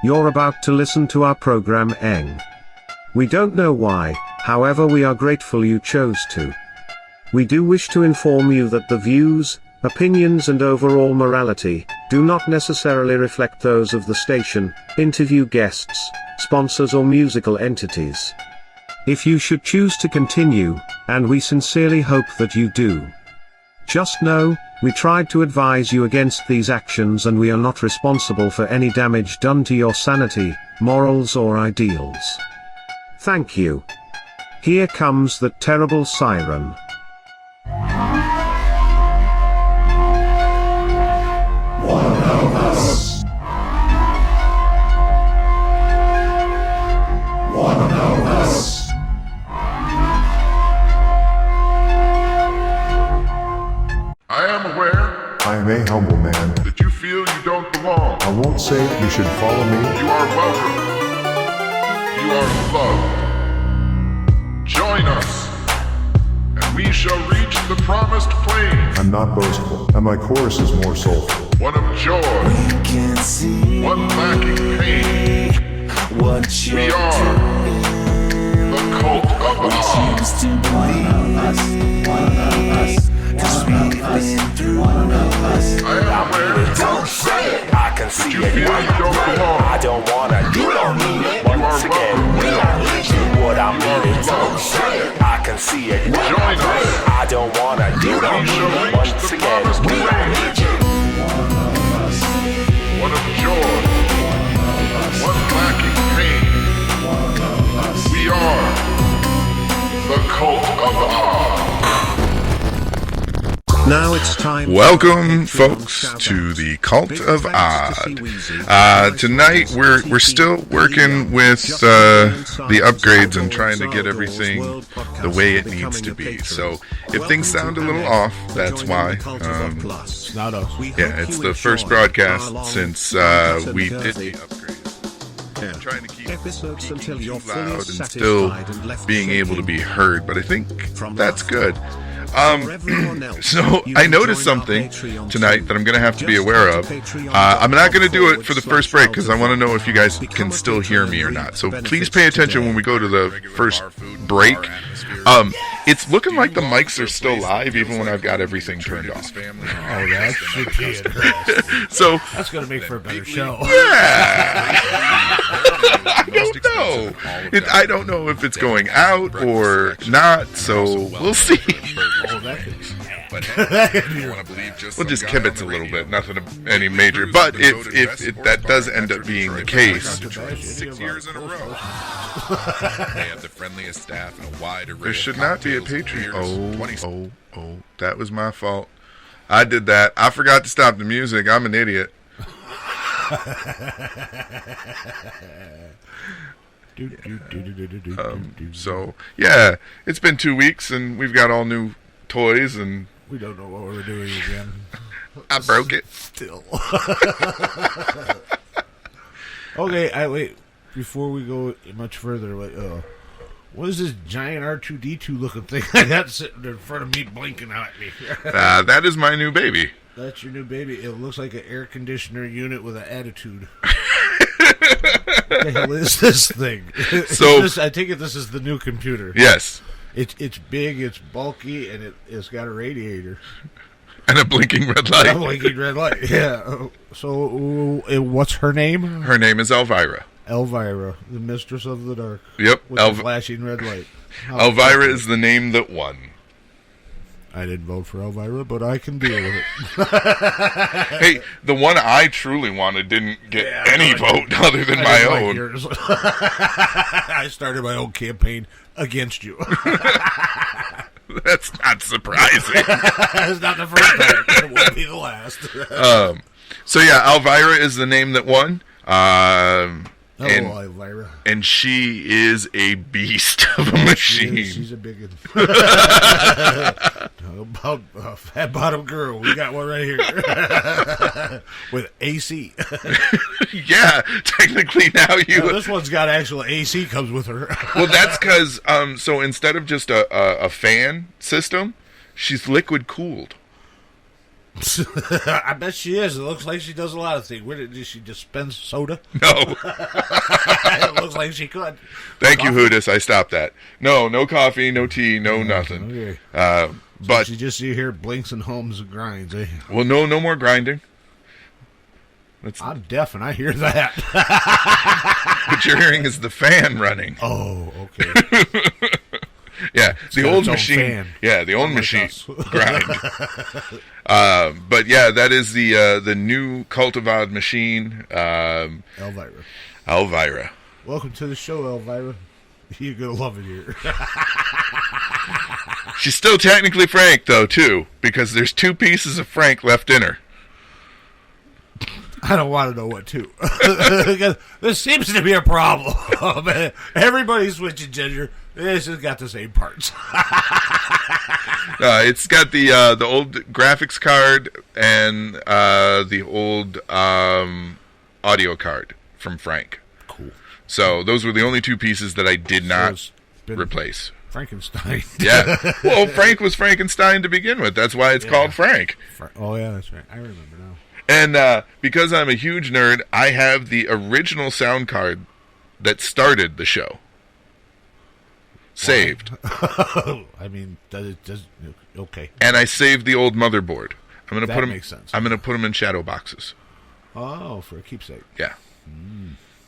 You're about to listen to our program Eng. We don't know why, however we are grateful you chose to. We do wish to inform you that the views, opinions and overall morality do not necessarily reflect those of the station, interview guests, sponsors or musical entities. If you should choose to continue, and we sincerely hope that you do, just know, we tried to advise you against these actions and we are not responsible for any damage done to your sanity, morals or ideals. Thank you. Here comes the terrible siren. One of us. One of us. I am aware I am a humble man. that you feel you don't belong. I won't say you should follow me. You are welcome. You are loved. Join us, and we shall reach the promised plain. I'm not boastful, and my chorus is more soulful. One of joy, Can see one lacking pain. what We you're are doing. the cult of the heart. Choose to believe. Cause we've been through. I am aware Don't say it. I can see you it. feel you don't belong. I don't wanna. You don't need it. You are Once again, we don't need you. What I'm needing. Don't say it. I can see it. Join us. I don't wanna. You don't We need shall it. reach Once the again, promised we don't plain. need you. One of joy, one lacking pain. We are the cult of the heart. Now it's time. Welcome, folks, to the Cult of Odd. Tonight we're still working with the upgrades and trying to get everything the way it needs to be. So if things sound a little off, that's why. It's not us. Yeah, it's the first broadcast since we did the upgrades. I'm trying to keep Episodes until you're too fully loud and still satisfied and left being able to be heard, but I think that's good. So So I noticed something tonight that I'm going to have to be aware of. I'm not going to do it for the first break because I want to know if you guys can still hear me or not. So please pay attention when we go to the first break. It's looking like the mics are still live even when I've got everything turned off. Oh, that should be interesting. So That's going to make for a better show. I don't know if it's going out or not, so we'll see. Oh, that could be We'll just kibitz a little bit, nothing any major. But if that does end up being the case, 6 years in a row. They have the friendliest staff and a wide array. there should not be a Patreon. Oh, that was my fault. I did that. I forgot to stop the music. I'm an idiot. So, yeah, it's been 2 weeks and we've got all new toys and we don't know what we're doing again. I broke it. Still. Okay, wait. Before we go much further, what is this giant R2-D2 looking thing I got sitting in front of me blinking at me? That is my new baby. That's your new baby. It looks like an air conditioner unit with an attitude. What the hell is this thing? I take it this is the new computer. Yes. It's big, it's bulky, and it's got a radiator. And a blinking red light. A blinking red light, yeah. So, what's her name? Her name is Elvira. Elvira, the mistress of the dark. Yep. With a flashing red light. Elvira is the name that won. I didn't vote for Elvira, but I can deal with it. Hey, the one I truly wanted didn't get any vote other than my own. Yours. I started my own campaign against you. That's not surprising. It's not the first time. It won't be the last. So yeah, Elvira is the name that won. Elvira. And she is a beast of a machine. She's a big one. About a fat bottom girl. We got one right here. With AC. Yeah, technically now this one's got actual AC comes with her. Well, that's because, so instead of just a fan system, she's liquid cooled. I bet she is. It looks like she does a lot of things. Where did she dispense soda? No. It looks like she could. Thank you, Hootis. I stopped that. No coffee, no tea, no nothing. Okay. But you just see here blinks and hums and grinds, eh? well, no more grinding. I'm deaf and I hear that. What you're hearing is the fan running. Oh, okay. Yeah, the got old its own machine. fan. Yeah, the old Like machine us. grind. But yeah, that is the new cultivad machine. Elvira. Welcome to the show, Elvira. You're gonna love it here. She's still technically Frank though, too, because there's 2 pieces of Frank left in her. I don't want to know what to. There seems to be a problem. Everybody's switching gender. This has got the same parts. It's got the old graphics card and the old audio card from Frank. Cool. So those were the only 2 pieces that I did not it's been replace. Frankenstein. Yeah. Well, Frank was Frankenstein to begin with. That's why it's called Frank. Oh, yeah, that's right. I remember now. And because I'm a huge nerd, I have the original sound card that started the show. Saved. I mean, okay. And I saved the old motherboard. I'm going to That put them. makes sense. I'm going to put them in shadow boxes. Oh, for a keepsake. Yeah.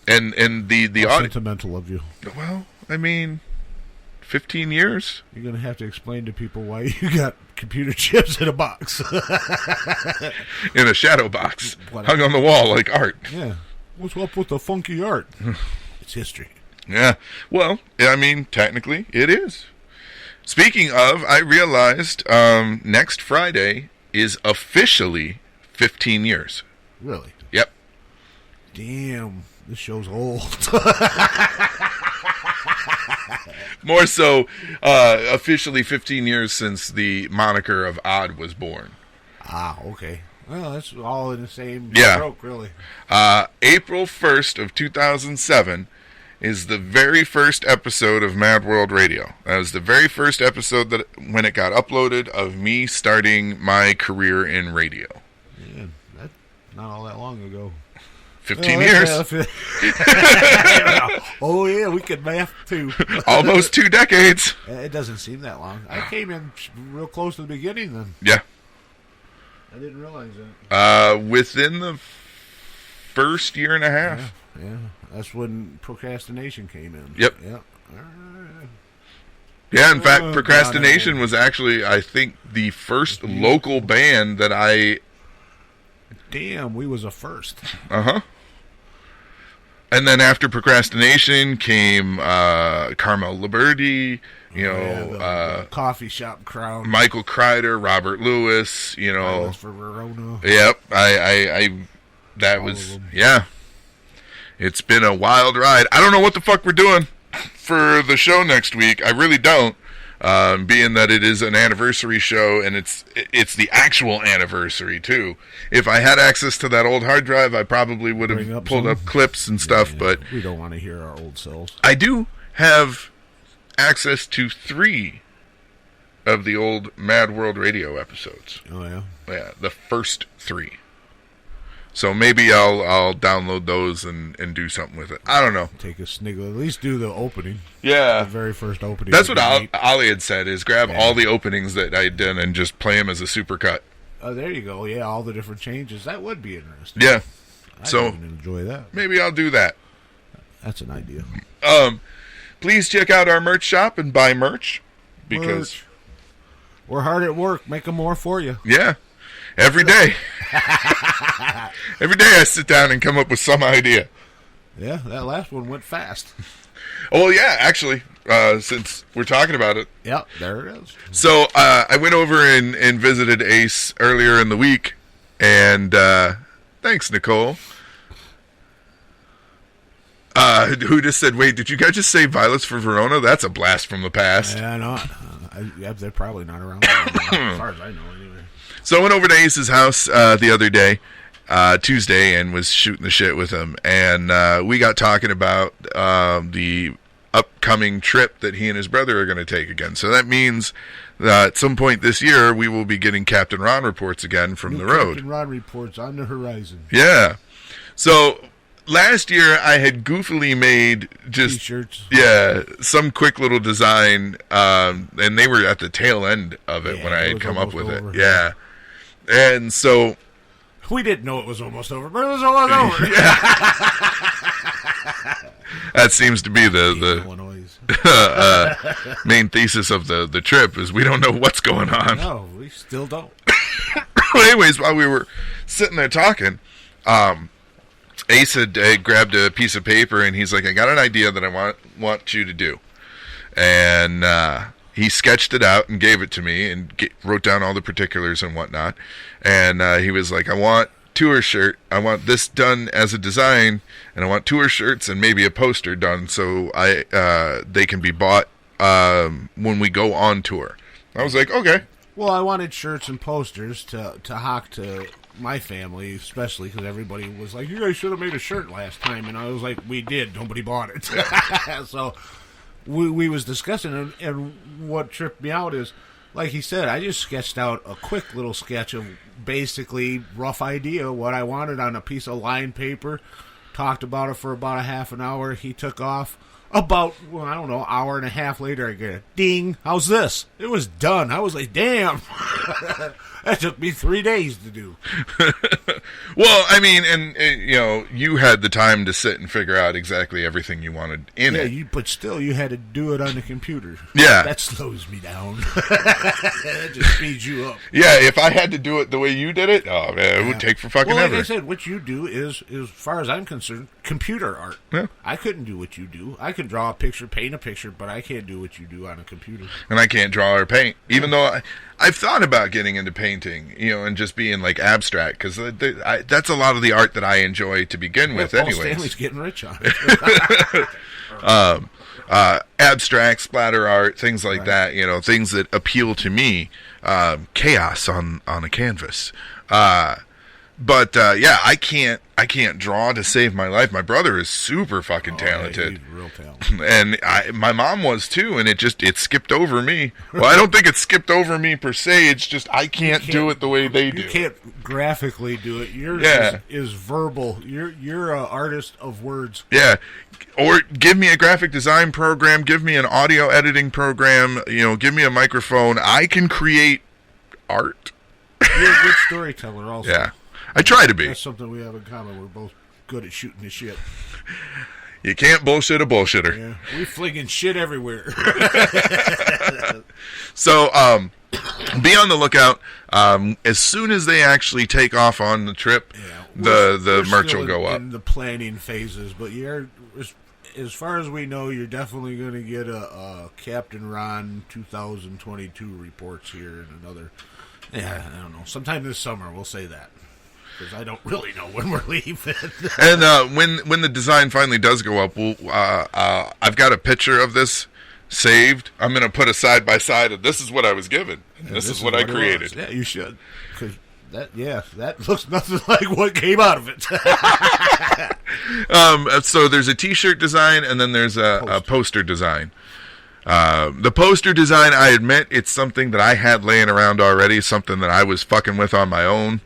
And the How audio. sentimental of you. Well, I mean, 15 years. You're going to have to explain to people why you got computer chips in a box. In a shadow box, Whatever. hung on the wall like art. Yeah. What's up with the funky art? It's history. Yeah. Well, I mean, technically, it is. Speaking of, I realized next Friday is officially 15 years. Really? Yep. Damn. This show's old. More so, officially 15 years since the moniker of Odd was born. Ah, okay. Well, that's all in the same Yeah. stroke, really. April 1st of 2007 is the very first episode of Mad World Radio. That was the very first episode that when it got uploaded of me starting my career in radio. Yeah, that's not all that long ago. 15 years. Oh, yeah, we could math, too. Almost 2 decades. It doesn't seem that long. I came in real close to the beginning, then. Yeah. I didn't realize that. Within the first year and a half. Yeah, that's when procrastination came in. Yep. Yep. Yeah, in fact, Oh, Procrastination God. was actually, I think, the first local band that I... Damn, we was a first. Uh-huh. And then after Procrastination came Carmel Liberty, The coffee shop crowd. Michael Kreider, Robert Lewis, Violence for Verona. Yep, that All was, of them. yeah. It's been a wild ride. I don't know what the fuck we're doing for the show next week. I really don't. Being that it is an anniversary show, and it's the actual anniversary, too. If I had access to that old hard drive, I probably would Bring have up pulled some. up clips and stuff, Yeah, but we don't want to hear our old selves. I do have access to 3 of the old Mad World Radio episodes. Oh, yeah? Yeah, the first 3. So maybe I'll download those and do something with it. I don't know. Take a sniggle. At least do the opening. Yeah. The very first opening. That's would what be neat. Ollie had said, is grab all the openings that I did and just play them as a supercut. Oh, there you go. Yeah, all the different changes. That would be interesting. Yeah. I'd So even enjoy that. maybe I'll do that. That's an idea. Please check out our merch shop and buy merch. Because, Merch. We're hard at work. Making more for you. yeah, every day. Every day I sit down and come up with some idea. Yeah, that last one went fast. Oh, well, yeah, actually, since we're talking about it. Yep, there it is. So I went over and visited Ace earlier in the week, and thanks, Nicole. Who just said, wait, did you guys just say Violets for Verona? That's a blast from the past. Yeah, not. They're probably not around as far as I know, anyway. So I went over to Ace's house the other day, Tuesday, and was shooting the shit with him. And we got talking about the upcoming trip that he and his brother are going to take again. So that means that at some point this year, we will be getting Captain Ron reports again from the road. Captain Ron reports on the horizon. Yeah. So last year, I had goofily made just T-shirts. Yeah, some quick little design, and they were at the tail end of it when I had come up with over. it. Yeah. And so we didn't know it was almost over, but it was almost over. that seems to be the main thesis of the trip is we don't know what's going on. No, we still don't. Anyways, while we were sitting there talking, Ace had grabbed a piece of paper and he's like, I got an idea that I want you to do. And he sketched it out and gave it to me and wrote down all the particulars and whatnot. And he was like, I want tour shirt. I want this done as a design, and I want tour shirts and maybe a poster done so they can be bought when we go on tour. I was like, okay. Well, I wanted shirts and posters to hawk to my family, especially because everybody was like, you guys should have made a shirt last time. And I was like, we did. Nobody bought it. So we was discussing, and what tripped me out is, like he said, I just sketched out a quick little sketch of basically rough idea what I wanted on a piece of lined paper. Talked about it for about a half an hour. He took off. About, well, I don't know, hour and a half later, I get a ding. How's this? It was done. I was like, damn. That took me 3 days to do. Well, I mean, and you know, you had the time to sit and figure out exactly everything you wanted in it. Yeah, but still, you had to do it on the computer. Yeah. That slows me down. That just speeds you up. Yeah, if I had to do it the way you did it, oh man, it would take for fucking like ever. I said, what you do is, as far as I'm concerned, computer art. Yeah. I couldn't do what you do. I can draw a picture, paint a picture, but I can't do what you do on a computer. And I can't draw or paint, even though I've thought about getting into painting, you know, and just being like abstract, because that's a lot of the art that I enjoy to begin with. Paul anyways, Stanley's getting rich on it. Abstract splatter art, things like that, you know, things that appeal to me. Chaos on a canvas. But yeah, I can't draw to save my life. My brother is super fucking talented. Yeah, he's real talented. And my mom was too, and it skipped over me. Well, I don't think it skipped over me per se. It's just I can't do it the way they do. You can't graphically do it. Yours is verbal. You're an artist of words. Yeah. Or give me a graphic design program, give me an audio editing program, you know, give me a microphone. I can create art. You're a good storyteller also. Yeah. I try to be. That's something we have in common. We're both good at shooting the shit. You can't bullshit a bullshitter. Yeah, we flinging shit everywhere. So, be on the lookout. As soon as they actually take off on the trip, the merch will go up. In the planning phases, but as far as we know, you're definitely going to get a Captain Ron 2022 reports here in another. Yeah, I don't know. Sometime this summer, we'll say that. Because I don't really know when we're leaving. And when the design finally does go up, I've got a picture of this saved. I'm going to put a side by side of this is what I was given. And this is what I created. Yeah, you should. Because that looks nothing like what came out of it. So there's a T-shirt design, and then there's a poster design. The poster design, I admit, it's something that I had laying around already, something that I was fucking with on my own.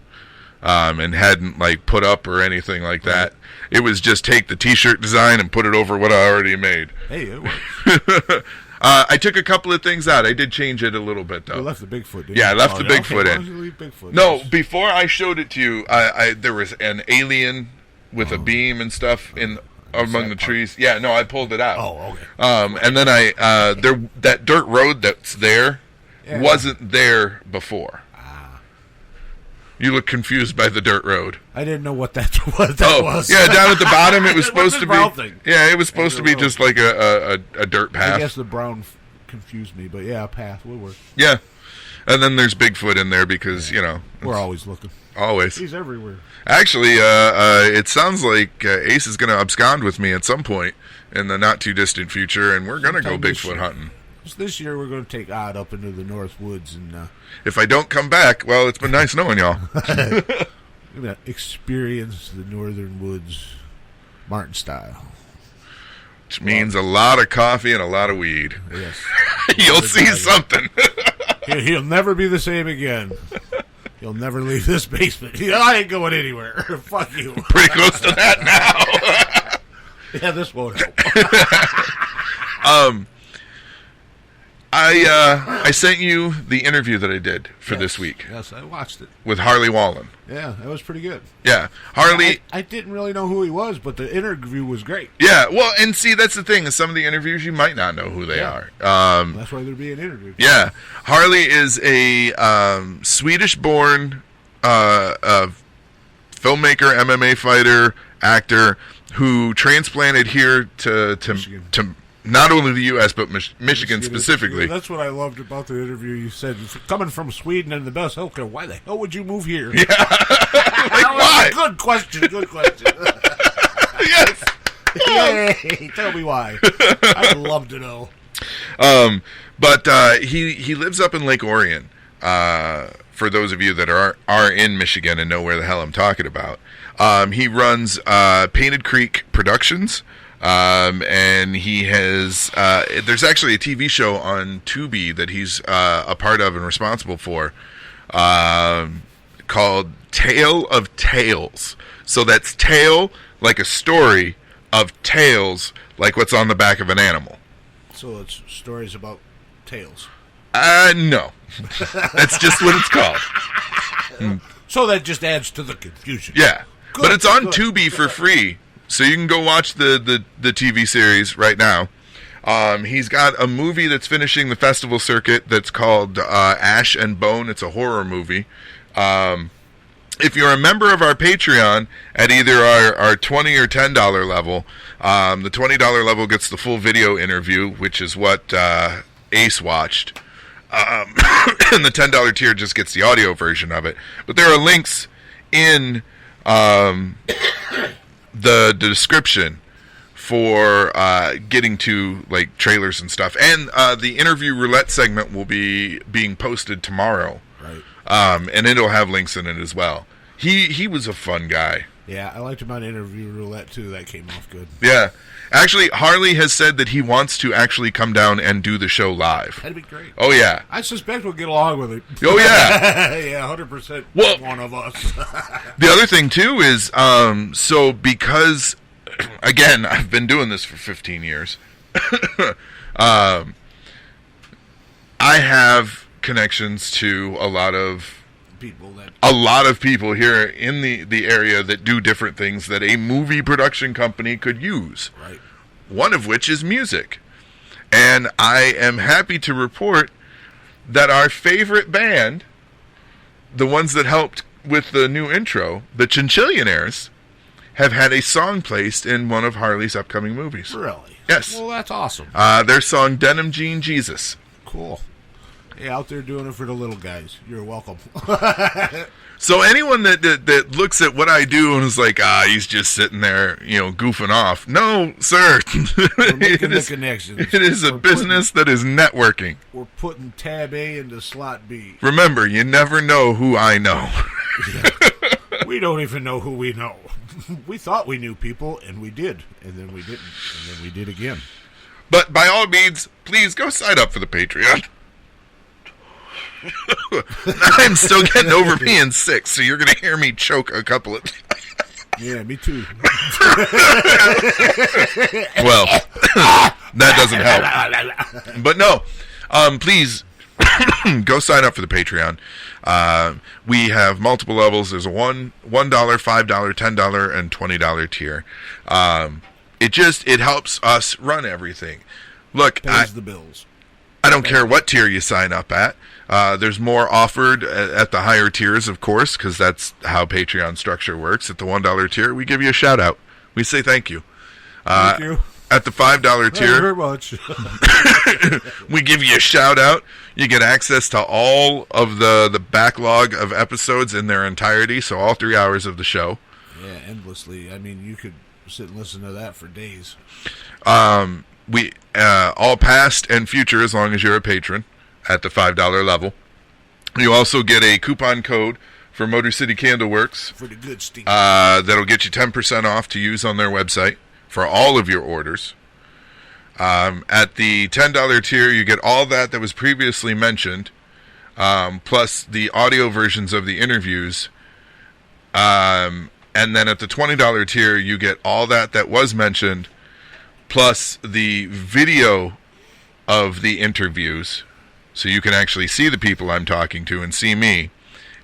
And hadn't like put up or anything like that. It was just take the T-shirt design and put it over what I already made. Hey, it works. I took a couple of things out. I did change it a little bit though. You left the Bigfoot, didn't you? Yeah, I left the Bigfoot in. Why did you leave Bigfoot? No, before I showed it to you, there was an alien with a beam and stuff among the trees. Yeah, no, I pulled it out. Oh, okay. And then that dirt road that's there wasn't there before. You look confused by the dirt road. I didn't know what that was. Yeah, down at the bottom it was supposed to be. Thing? Yeah, it was supposed to be just like a dirt path. I guess the brown confused me, but yeah, a path would work. Yeah, and then there's Bigfoot in there because you know we're always looking. Always. He's everywhere. Actually, it sounds like Ace is going to abscond with me at some point in the not too distant future, and we're going to go Bigfoot hunting. This year we're going to take Odd up into the North Woods, and if I don't come back, well, it's been nice knowing y'all. We're going to experience the Northern Woods, Martin style. which means a lot of coffee and a lot of weed. Yes. You'll see something. He'll never be the same again. He'll never leave this basement. I ain't going anywhere. Fuck you. Pretty close to that now. Yeah, this won't help. I sent you the interview that I did for this week Yes, I watched it. with Harley Wallen. Yeah, that was pretty good. Yeah, Harley. I didn't really know who he was, but the interview was great. Yeah, well, and see, that's the thing. In some of the interviews, you might not know who they are. That's why they're being interviewed. Yeah, Harley is a Swedish-born filmmaker, MMA fighter, actor who transplanted here to not only the U.S. but Michigan specifically. That's what I loved about the interview. You said, coming from Sweden and the best healthcare, why the hell would you move here? Yeah, why? Good question. Good question. Yes. Hey, tell me why. I'd love to know. But he lives up in Lake Orion. For those of you that are in Michigan and know where the hell I'm talking about, he runs Painted Creek Productions. And he has there's actually a TV show on Tubi that he's a part of and responsible for called Tale of Tales. So that's tale like a story of tales like what's on the back of an animal. So it's stories about tales. No. That's just what it's called. So that just adds to the confusion. Yeah. Good, but it's on good. Tubi for free. So you can go watch the TV series right now. He's got a movie that's finishing the festival circuit that's called Ash and Bone. It's a horror movie. If you're a member of our Patreon at either our $20 or $10 level, the $20 level gets the full video interview, which is what Ace watched. And the $10 tier just gets the audio version of it. But there are links in the description for getting to like trailers and stuff, and the interview roulette segment will be being posted tomorrow, right? And it'll have links in it as well. He was a fun guy. Yeah, I liked him on interview roulette too. That came off good. Yeah, actually, Harley has said that he wants to actually come down and do the show live. That'd be great. Oh yeah, I suspect we'll get along with it. Oh yeah, yeah, 100%. Well, one of us. The other thing too is so because again I've been doing this for 15 years. I have connections to a lot of people here in the area that do different things that a movie production company could use. Right. One of which is music. And I am happy to report that our favorite band, the ones that helped with the new intro, the Chinchillionaires, have had a song placed in one of Harley's upcoming movies. Really? Yes. Well, that's awesome. Their song Denim Jean Jesus. Cool. Hey, out there doing it for the little guys. You're welcome. So anyone that looks at what I do and is like, he's just sitting there, goofing off. No, sir. We're making the connections. It is a business that is networking. We're putting tab A into slot B. Remember, you never know who I know. Yeah. We don't even know who we know. We thought we knew people, and we did. And then we didn't. And then we did again. But by all means, please go sign up for the Patreon. I'm still getting over being sick, so you're going to hear me choke a couple of times. Yeah, me too. Well, that doesn't help. But no, please go sign up for the Patreon. We have multiple levels. There's a $1, $5, $10, and $20 tier. It helps us run everything. Look, pays the bills. I don't care what tier you sign up at. There's more offered at the higher tiers, of course, because that's how Patreon structure works. At the $1 tier, we give you a shout out. We say thank you. Thank you. At the $5 tier, very much. we give you a shout out. You get access to all of the backlog of episodes in their entirety, so all 3 hours of the show. Yeah, endlessly. I mean, you could sit and listen to that for days. We all past and future, as long as you're a patron at the $5 level. You also get a coupon code for Motor City Candleworks for the good stuff. That'll get you 10% off to use on their website for all of your orders. At the $10 tier, you get all that was previously mentioned, plus the audio versions of the interviews. And then at the $20 tier, you get all that was mentioned, plus the video of the interviews, so you can actually see the people I'm talking to and see me.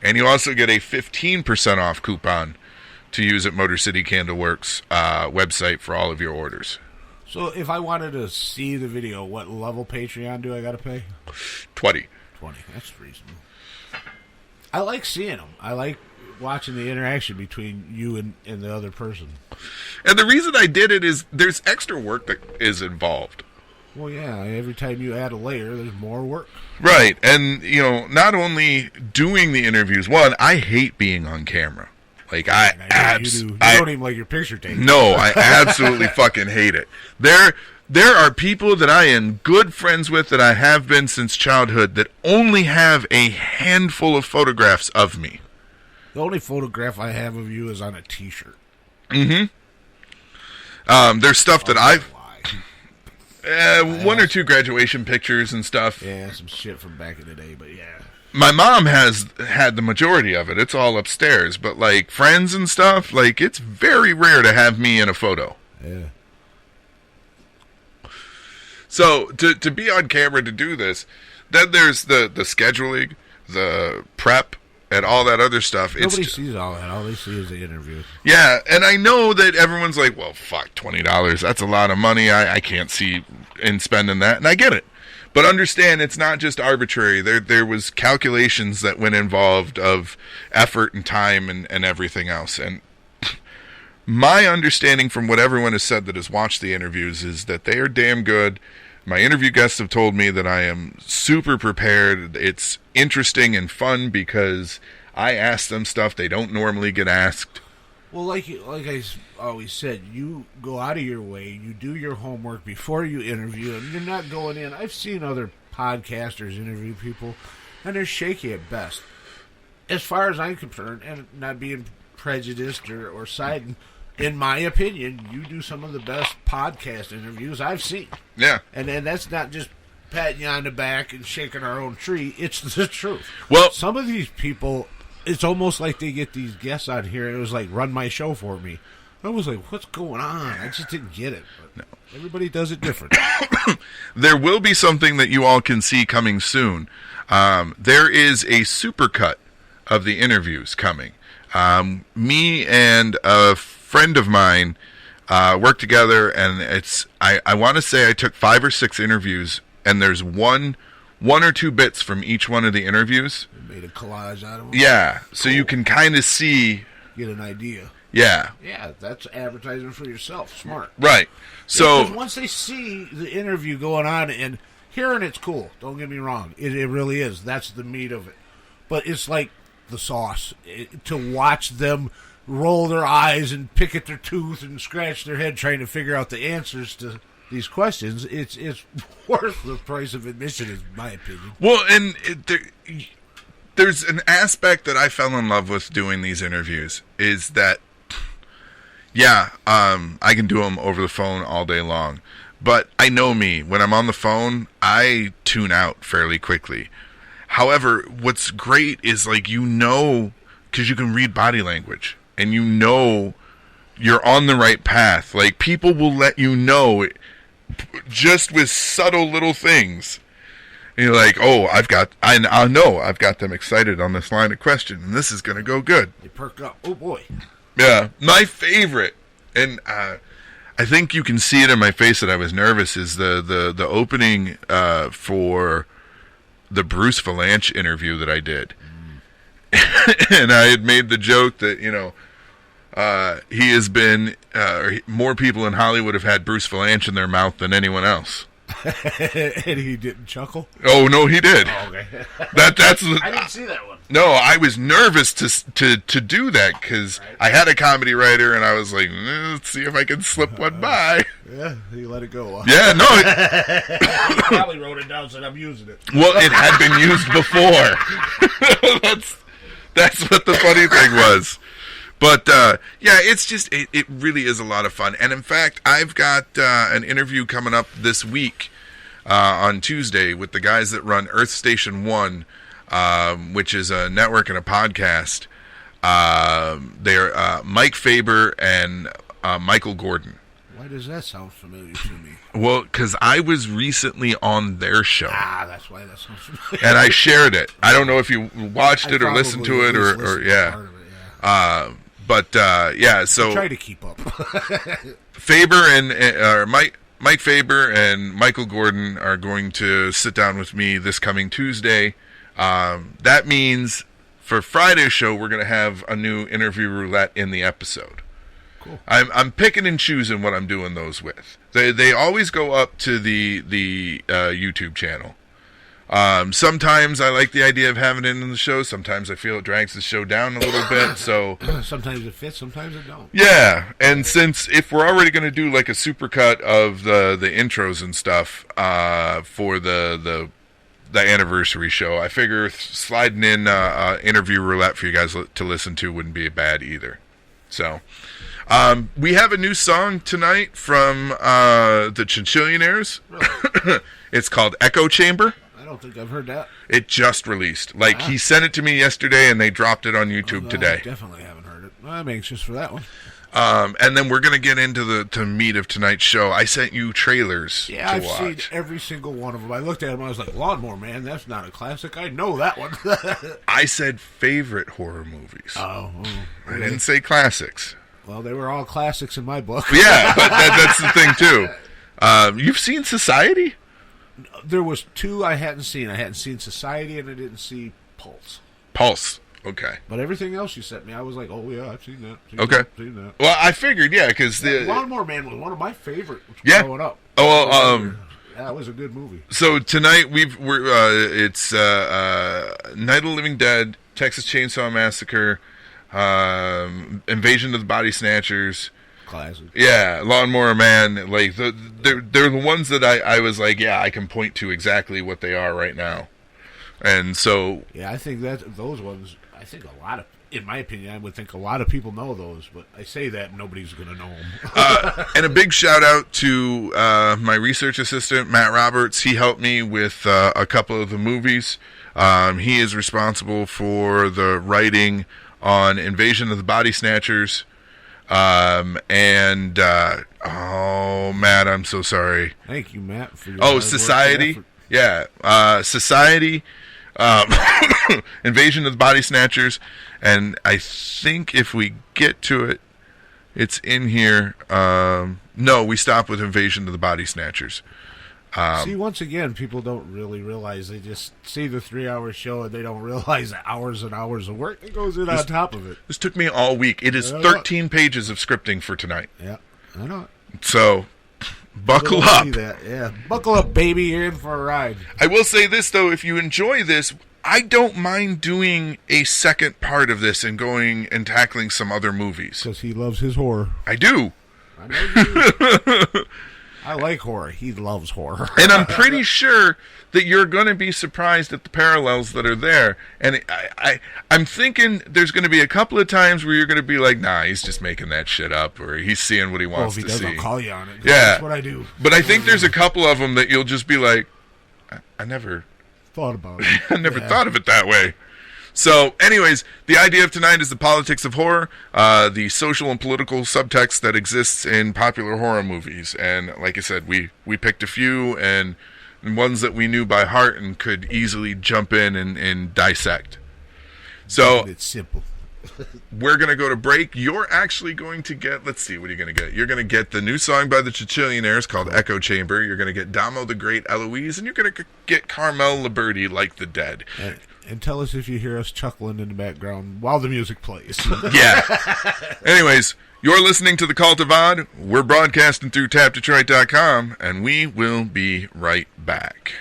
And you also get a 15% off coupon to use at Motor City Candleworks website for all of your orders. So if I wanted to see the video, what level Patreon do I got to pay? 20. 20. That's reasonable. I like seeing them. I like watching the interaction between you and the other person. And the reason I did it is there's extra work that is involved. Well, yeah, every time you add a layer, there's more work. Right, and, not only doing the interviews, one, I hate being on camera. Like, You don't even like your picture taken. No, I absolutely fucking hate it. There are people that I am good friends with, that I have been since childhood, that only have a handful of photographs of me. The only photograph I have of you is on a T-shirt. Mm-hmm. There's stuff that I've... one or two graduation pictures and stuff. Yeah, some shit from back in the day, but yeah. My mom has had the majority of it. It's all upstairs. But, like, friends and stuff, like, it's very rare to have me in a photo. Yeah. So, to be on camera to do this, then there's the scheduling, the prep, and all that other stuff. Nobody sees all that. All they see is the interview. Yeah, and I know that everyone's like, well, fuck, $20, that's a lot of money. I can't see in spending that, and I get it. But understand, it's not just arbitrary. There was calculations that went involved of effort and time and everything else. And my understanding from what everyone has said that has watched the interviews is that they are damn good. My interview guests have told me that I am super prepared. It's interesting and fun because I ask them stuff they don't normally get asked. Well, like I always said, you go out of your way, you do your homework before you interview them. You're not going in. I've seen other podcasters interview people, and they're shaky at best. As far as I'm concerned, and not being prejudiced or siding, in my opinion, you do some of the best podcast interviews I've seen. Yeah. And that's not just patting you on the back and shaking our own tree. It's the truth. Well, some of these people, it's almost like they get these guests on here, and it was like, run my show for me. I was like, what's going on? I just didn't get it. But no. Everybody does it different. There will be something that you all can see coming soon. There is a supercut of the interviews coming. Me and a friend of mine worked together, and I want to say I took 5 or 6 interviews, and there's one or two bits from each one of the interviews. They made a collage out of them. Yeah, so you can kind of see, get an idea. Yeah. Yeah, that's advertising for yourself. Smart. Right. So because once they see the interview going on, and hearing it's cool, don't get me wrong, it really is. That's the meat of it. But it's like the sauce. To watch them roll their eyes and pick at their tooth and scratch their head trying to figure out the answers to these questions, it's worth the price of admission, in my opinion. Well, and there's an aspect that I fell in love with doing these interviews, is that, yeah, I can do them over the phone all day long. But I know me. When I'm on the phone, I tune out fairly quickly. However, what's great is, like, because you can read body language, and you're on the right path. Like, people will let you know just with subtle little things. And you're like, oh, I know I've got them excited on this line of question, and this is going to go good. They perk up. Oh, boy. Yeah, my favorite, and I think you can see it in my face that I was nervous, is the opening for the Bruce Valanche interview that I did. And I had made the joke that, he has been, more people in Hollywood have had Bruce Valanche in their mouth than anyone else. And he didn't chuckle? Oh, no, he did. Oh, okay. That's I didn't see that one. No, I was nervous to do that because I had a comedy writer, and I was like, let's see if I can slip one by. Yeah, you let it go. Huh? Yeah, no. He probably wrote it down, said I'm using it. Well, it had been used before. That's what the funny thing was. But, it's just, it really is a lot of fun. And in fact, I've got an interview coming up this week on Tuesday with the guys that run Earth Station 1, which is a network and a podcast. They're Mike Faber and Michael Gordon. Why does that sound familiar to me? Well, because I was recently on their show. That's why that sounds familiar. And I shared it. I don't know if you watched it or listened to it or yeah. So try to keep up. Faber and Mike Faber and Michael Gordon are going to sit down with me this coming Tuesday. That means for Friday's show, we're going to have a new interview roulette in the episode. Cool. I'm picking and choosing what I'm doing those with. They always go up to the YouTube channel. Sometimes I like the idea of having it in the show. Sometimes I feel it drags the show down a little bit. So sometimes it fits, sometimes it don't. Yeah, and since if we're already going to do like a supercut of the intros and stuff for the anniversary show, I figure sliding in interview roulette for you guys to listen to wouldn't be bad either. So. We have a new song tonight from the Chinchillionaires. Really? It's called Echo Chamber. I don't think I've heard that. It just released. He sent it to me yesterday, and they dropped it on YouTube today. I definitely haven't heard it. I'm anxious for that one. And then we're going to get into the meat of tonight's show. I sent you trailers to I've watch. seen every single one of them. I looked at them, I was like, Lawnmower Man, that's not a classic. I know that one. I said favorite horror movies. Oh. I didn't say classics. Well, they were all classics in my book. Yeah, but that's the thing, too. You've seen Society? There was two I hadn't seen. I hadn't seen Society, and I didn't see Pulse. Pulse, okay. But everything else you sent me, I was like, oh, yeah, I've seen that. Seen that. Well, I figured, because... Lawnmower Man was one of my favorites growing up. That was a good movie. So tonight, it's Night of the Living Dead, Texas Chainsaw Massacre... Invasion of the Body Snatchers, classic. Yeah, Lawnmower Man. Like they're the ones that I was like, yeah, I can point to exactly what they are right now. And so I think that those ones. I think in my opinion, I would think a lot of people know those, but I say that nobody's going to know them. And a big shout out to my research assistant Matt Roberts. He helped me with a couple of the movies. He is responsible for the writing on Invasion of the Body Snatchers, Matt, I'm so sorry. Thank you, Matt, for your Society, Society, Invasion of the Body Snatchers, and I think if we get to it, it's in here. No, we stop with Invasion of the Body Snatchers. See, once again, people don't really realize. They just see the 3-hour show and they don't realize the hours and hours of work that goes in on top of it. This took me all week. It is 13 pages of scripting for tonight. Yeah, I know it. So, buckle up. Yeah, buckle up, baby. You're in for a ride. I will say this, though. If you enjoy this, I don't mind doing a second part of this and going and tackling some other movies. Because he loves his horror. I do. I know you. I like horror. He loves horror. And I'm pretty sure that you're going to be surprised at the parallels that are there. And I'm thinking there's going to be a couple of times where you're going to be like, nah, he's just making that shit up, or he's seeing what he wants to see. If he does, I'll call you on it. Yeah. That's what I do. But I think there's a couple of them that you'll just be like, I never thought about it. I never thought of it that way. So, anyways, the idea of tonight is the politics of horror, the social and political subtext that exists in popular horror movies. And like I said, we picked a few and ones that we knew by heart and could easily jump in and dissect. So, it's simple. We're going to go to break. You're actually going to get, let's see, what are you going to get? You're going to get the new song by the Chinchillionaires called Echo Chamber. You're going to get Damo the Great Eloise, and you're going to get Carmel Liberty, Like the Dead. And tell us if you hear us chuckling in the background while the music plays. Yeah. Anyways, you're listening to The Cult of Odd. We're broadcasting through tapdetroit.com, and we will be right back.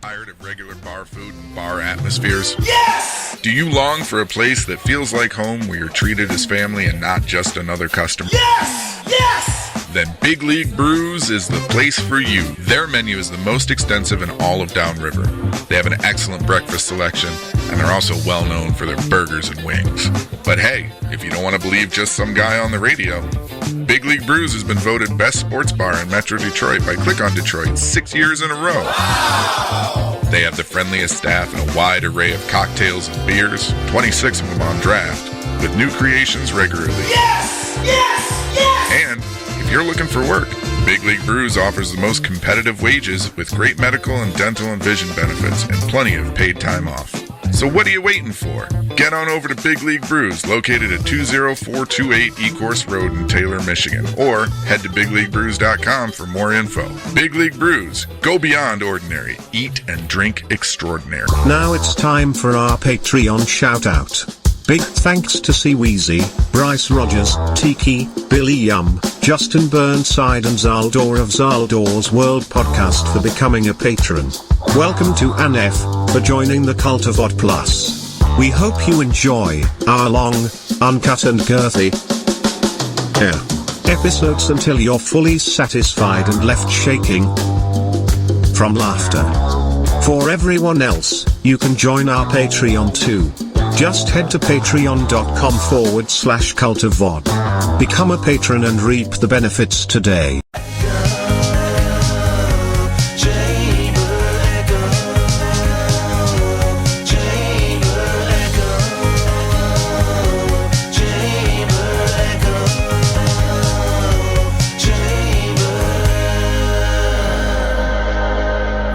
Tired of regular bar food and bar atmospheres? Yes! Do you long for a place that feels like home, where you're treated as family and not just another customer? Yes! Yes! Then Big League Brews is the place for you. Their menu is the most extensive in all of Downriver. They have an excellent breakfast selection, and they're also well known for their burgers and wings. But hey, if you don't want to believe just some guy on the radio, Big League Brews has been voted best sports bar in Metro Detroit by Click on Detroit 6 years in a row. Wow. They have the friendliest staff and a wide array of cocktails and beers, 26 of them on draft, with new creations regularly. Yes! Yes! Yes! And if you're looking for work, Big League Brews offers the most competitive wages with great medical and dental and vision benefits and plenty of paid time off. So what are you waiting for? Get on over to Big League Brews, located at 20428 Ecorse Road in Taylor, Michigan, or head to bigleaguebrews.com for more info. Big League Brews, go beyond ordinary, eat and drink extraordinary. Now it's time for our Patreon shout-out. Big thanks to C. Weezy, Bryce Rogers, Tiki, Billy Yum, Justin Burnside and Zaldor of Zaldor's World Podcast for becoming a patron. Welcome to Anef, for joining the Cult of Odd Plus. We hope you enjoy our long, uncut and girthy episodes until you're fully satisfied and left shaking from laughter. For everyone else, you can join our Patreon too. Just head to patreon.com/cultofvod. Become a patron and reap the benefits today.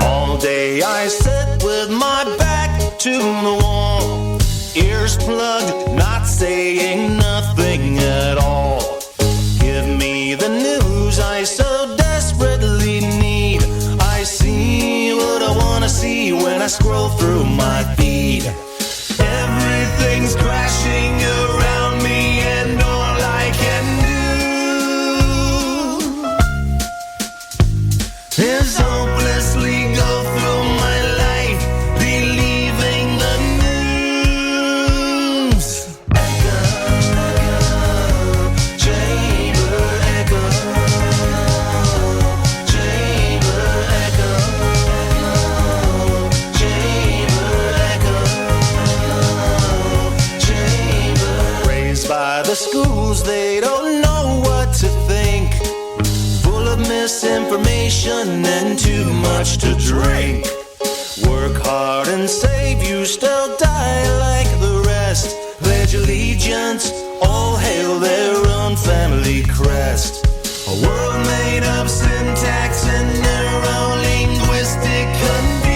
All day I sit with my back to the wall, ears plugged, not saying nothing at all. Give me the news I so desperately need. I see what I wanna see when I scroll through my feed. Everything's crashing around me and all I can do is hopelessly go through my life believing the news. Echo, chamber echo, chamber echo, chamber echo, chamber. Raised by the schools, they don't know what to think. Full of misinformation and too much to drink. Work hard and save, you still die like the rest. Pledge allegiance, all hail their own family crest. A world made of syntax and narrow linguistic confusion.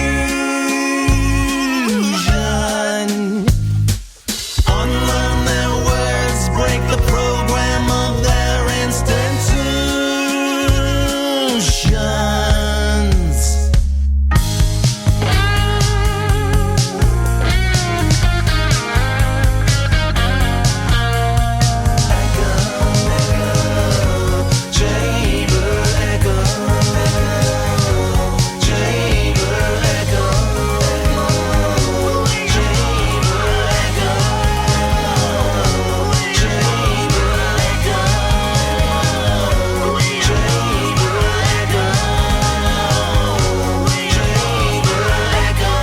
Unlearn their words, break the program of their institutions. Echo, chamber echo, chamber echo, chamber echo, chamber echo,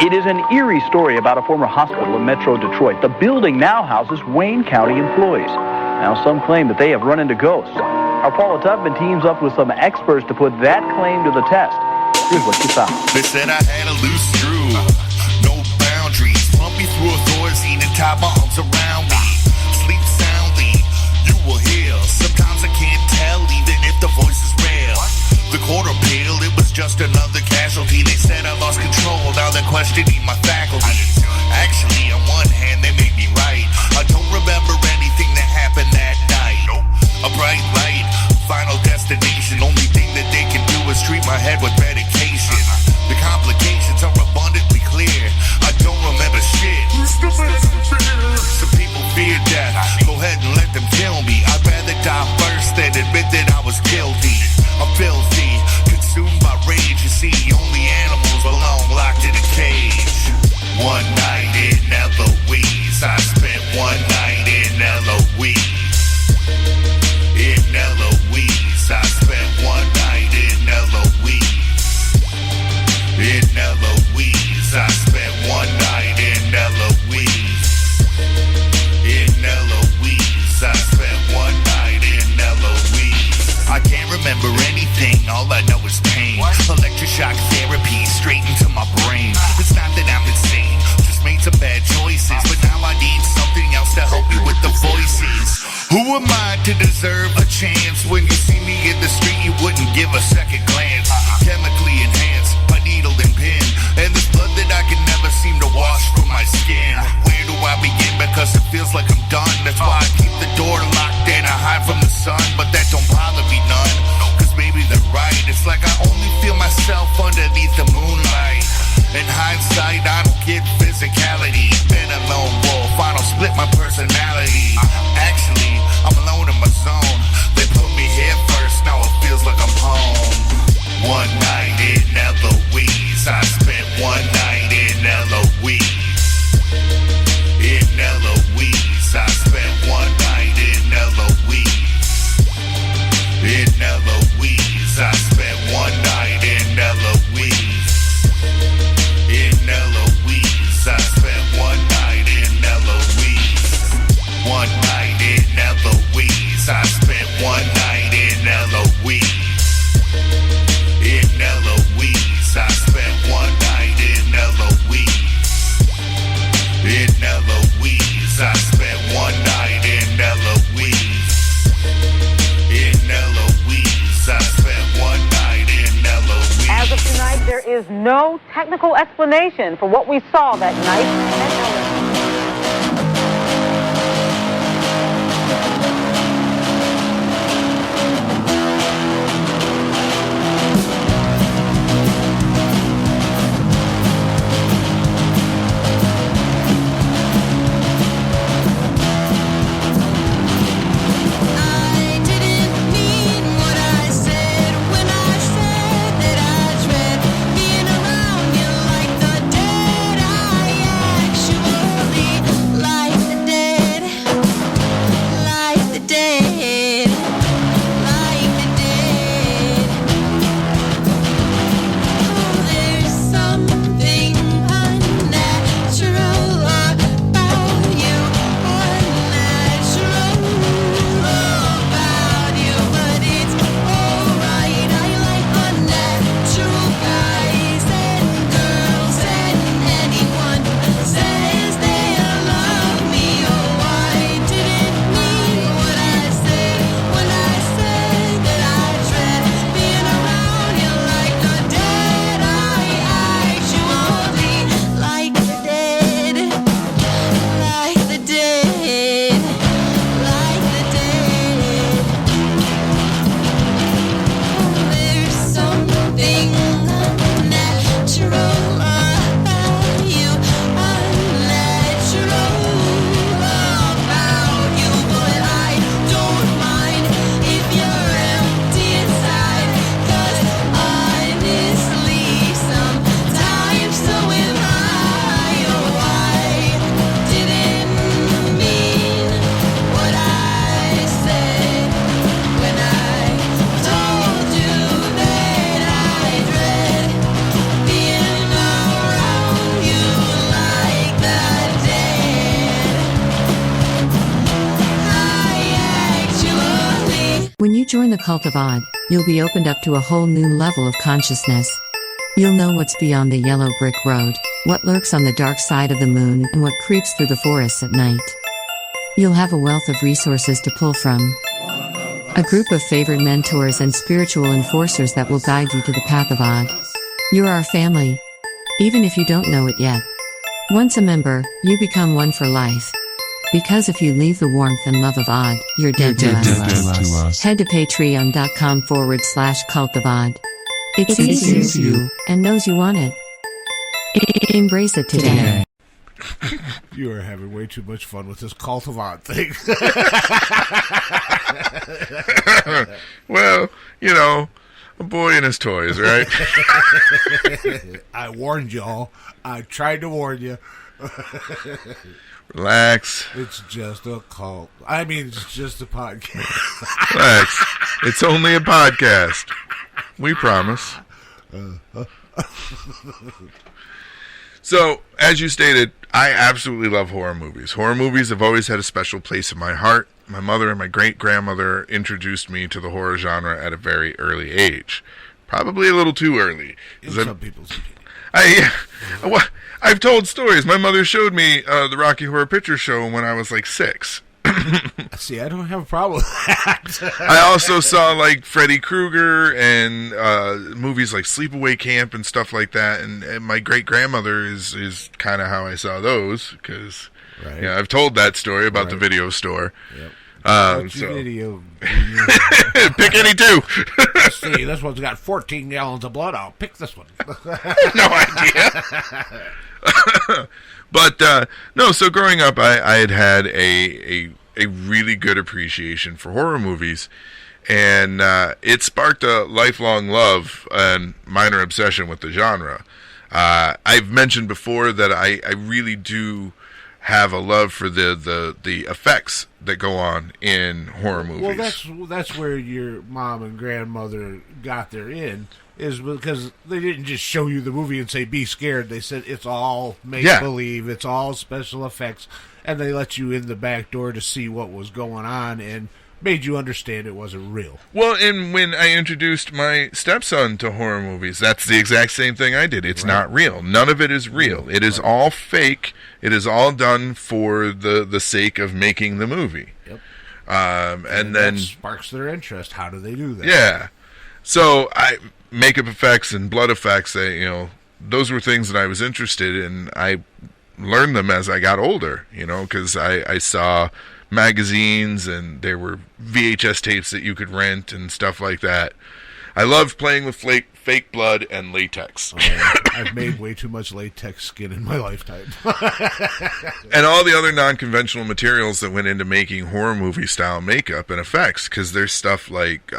It is an eerie story about a former hospital in Metro Detroit. The building now houses Wayne County employees. Now, some claim that they have run into ghosts. Our Paula Tubman teams up with some experts to put that claim to the test. Here's what she found. They said I had a loose screw, no boundaries. Pump me through authority and tie my arms around me. Sleep soundly, you will hear. Sometimes I can't tell even if the voice is real. The quarter pill, it was just another casualty. They said I lost control, now they're questioning my faculties. Actually, on one hand, they made me right. I don't remember anything that happened that night. A bright light, final destination. Only thing that they can do is treat my head with medication. The complications are abundantly clear. I don't remember shit. am I to deserve a chance? When you see me in the street, you wouldn't give a second glance. Chemically enhanced by needle and pin, and this blood that I can never seem to wash from my skin. Where do I begin? Because it feels like I'm done. That's why I keep the door locked and I hide from the sun. But that don't bother me none, cause maybe they're right. It's like I only feel myself underneath the moonlight. In hindsight, I don't get physicality. Been a lone wolf, I don't split my personality. Actually, I'm alone in my zone. They put me here first, now it feels like I'm home. One night in Eloise, I spent one night in Eloise. In Eloise, I spent one night in Eloise. In Eloise, I spent one night in Eloise. In Eloise, I spent one night in Eloise. One night in Eloise, I spent one night in Eloise. In Eloise, I spent one night in Eloise. In Eloise, I spent one night in Eloise. In Eloise, I spent one night in Eloise. As of tonight, there is no technical explanation for what we saw that night. When you join the cult of Odd, you'll be opened up to a whole new level of consciousness. You'll know what's beyond the yellow brick road, what lurks on the dark side of the moon, and what creeps through the forests at night. You'll have a wealth of resources to pull from. A group of favorite mentors and spiritual enforcers that will guide you to the path of Odd. You're our family, even if you don't know it yet. Once a member, you become one for life. Because if you leave the warmth and love of Odd, you're dead to us. Head to patreon.com/cult of Odd. It sees you and knows you want it. Embrace it today. You are having way too much fun with this cult of Odd thing. Well, you know, a boy and his toys, right? I warned y'all. I tried to warn you. Relax. It's just a cult. I mean, it's just a podcast. Relax. It's only a podcast. We promise. So, as you stated, I absolutely love horror movies. Horror movies have always had a special place in my heart. My mother and my great-grandmother introduced me to the horror genre at a very early age. Probably a little too early. In some people's opinion. I've told stories. My mother showed me the Rocky Horror Picture Show when I was like 6. See, I don't have a problem with that. I also saw like Freddy Krueger and movies like Sleepaway Camp and stuff like that. And my great grandmother is kind of how I saw those because I've told that story about the video store. Yep. Video? Pick any two. Let's see, this one's got 14 gallons of blood. I'll pick this one. No idea. But no, so growing up, I had a really good appreciation for horror movies, and it sparked a lifelong love and minor obsession with the genre. I've mentioned before that I really do have a love for the effects that go on in horror movies. Well, that's where your mom and grandmother got their in, is because they didn't just show you the movie and say, be scared. They said it's all make-believe, it's all special effects, and they let you in the back door to see what was going on and made you understand it wasn't real. Well, and when I introduced my stepson to horror movies, that's the exact same thing I did. It's not real. None of it is real. It is all fake. It is all done for the sake of making the movie. Yep. And then that sparks their interest. How do they do that? Yeah. So makeup effects and blood effects, those were things that I was interested in. I learned them as I got older, because I saw magazines and there were VHS tapes that you could rent and stuff like that. I loved playing with fake blood and latex. I've made way too much latex skin in my lifetime. And all the other non-conventional materials that went into making horror movie style makeup and effects, because there's stuff like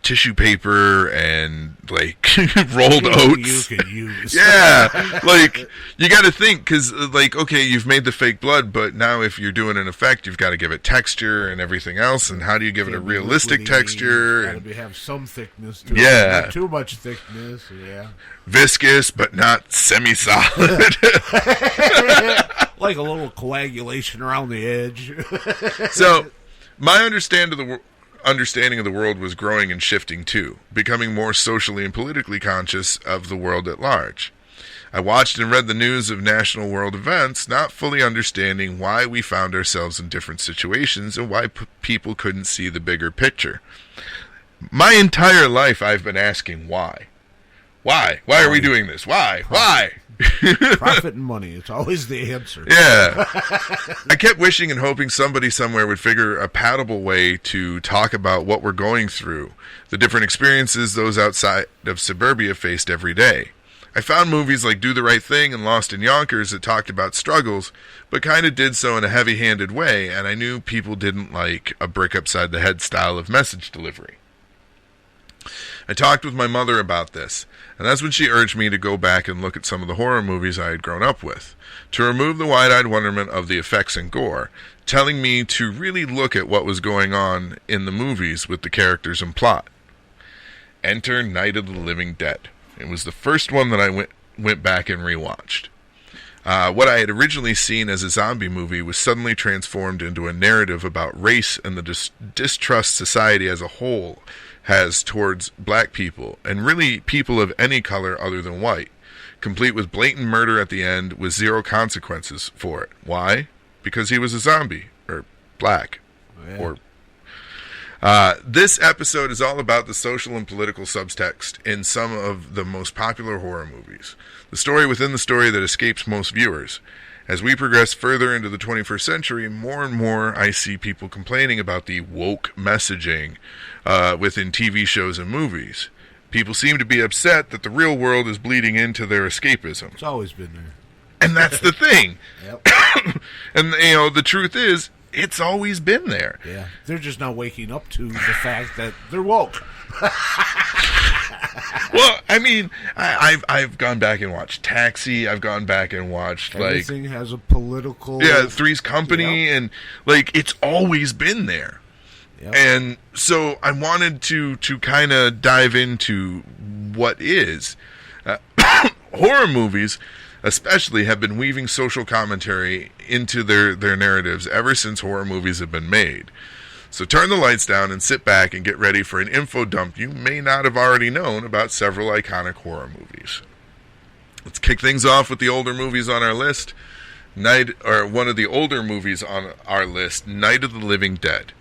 tissue paper and like rolled oats. You could use. Yeah, like you got to think, because like, okay, you've made the fake blood, but now if you're doing an effect, you've got to give it texture and everything else. And how do you give it a realistic texture? Got to have some thickness to it. Not too much thickness. Yeah. Viscous, but not semi-solid. Like a little coagulation around the edge. So, my understanding of the world was growing and shifting too, becoming more socially and politically conscious of the world at large. I watched and read the news of national world events, not fully understanding why we found ourselves in different situations and why people couldn't see the bigger picture. My entire life I've been asking why. Why? Why are we doing this? Why? Why? Profit and money. It's always the answer. Yeah. I kept wishing and hoping somebody somewhere would figure a palatable way to talk about what we're going through, the different experiences those outside of suburbia faced every day. I found movies like Do the Right Thing and Lost in Yonkers that talked about struggles, but kind of did so in a heavy-handed way, and I knew people didn't like a brick upside the head style of message delivery. I talked with my mother about this, and that's when she urged me to go back and look at some of the horror movies I had grown up with, to remove the wide-eyed wonderment of the effects and gore, telling me to really look at what was going on in the movies with the characters and plot. Enter Night of the Living Dead. It was the first one that I went back and rewatched. What I had originally seen as a zombie movie was suddenly transformed into a narrative about race and the distrust society as a whole has towards black people, and really people of any color other than white, complete with blatant murder at the end with zero consequences for it. Why? Because he was a zombie, or black, or... This episode is all about the social and political subtext in some of the most popular horror movies. The story within the story that escapes most viewers. As we progress further into the 21st century, more and more I see people complaining about the woke messaging within TV shows and movies. People seem to be upset that the real world is bleeding into their escapism. It's always been there. And that's the thing. Yep. And, the truth is, it's always been there. Yeah, they're just now waking up to the fact that they're woke. Well, I mean, I've gone back and watched Taxi. I've gone back and watched everything has a political. Yeah, Three's Company, and it's always been there. Yep. And so I wanted to kind of dive into what is horror movies. Especially have been weaving social commentary into their narratives ever since horror movies have been made. So turn the lights down and sit back and get ready for an info dump you may not have already known about several iconic horror movies. Let's kick things off with the older movies on our list. one of the older movies on our list, Night of the Living Dead.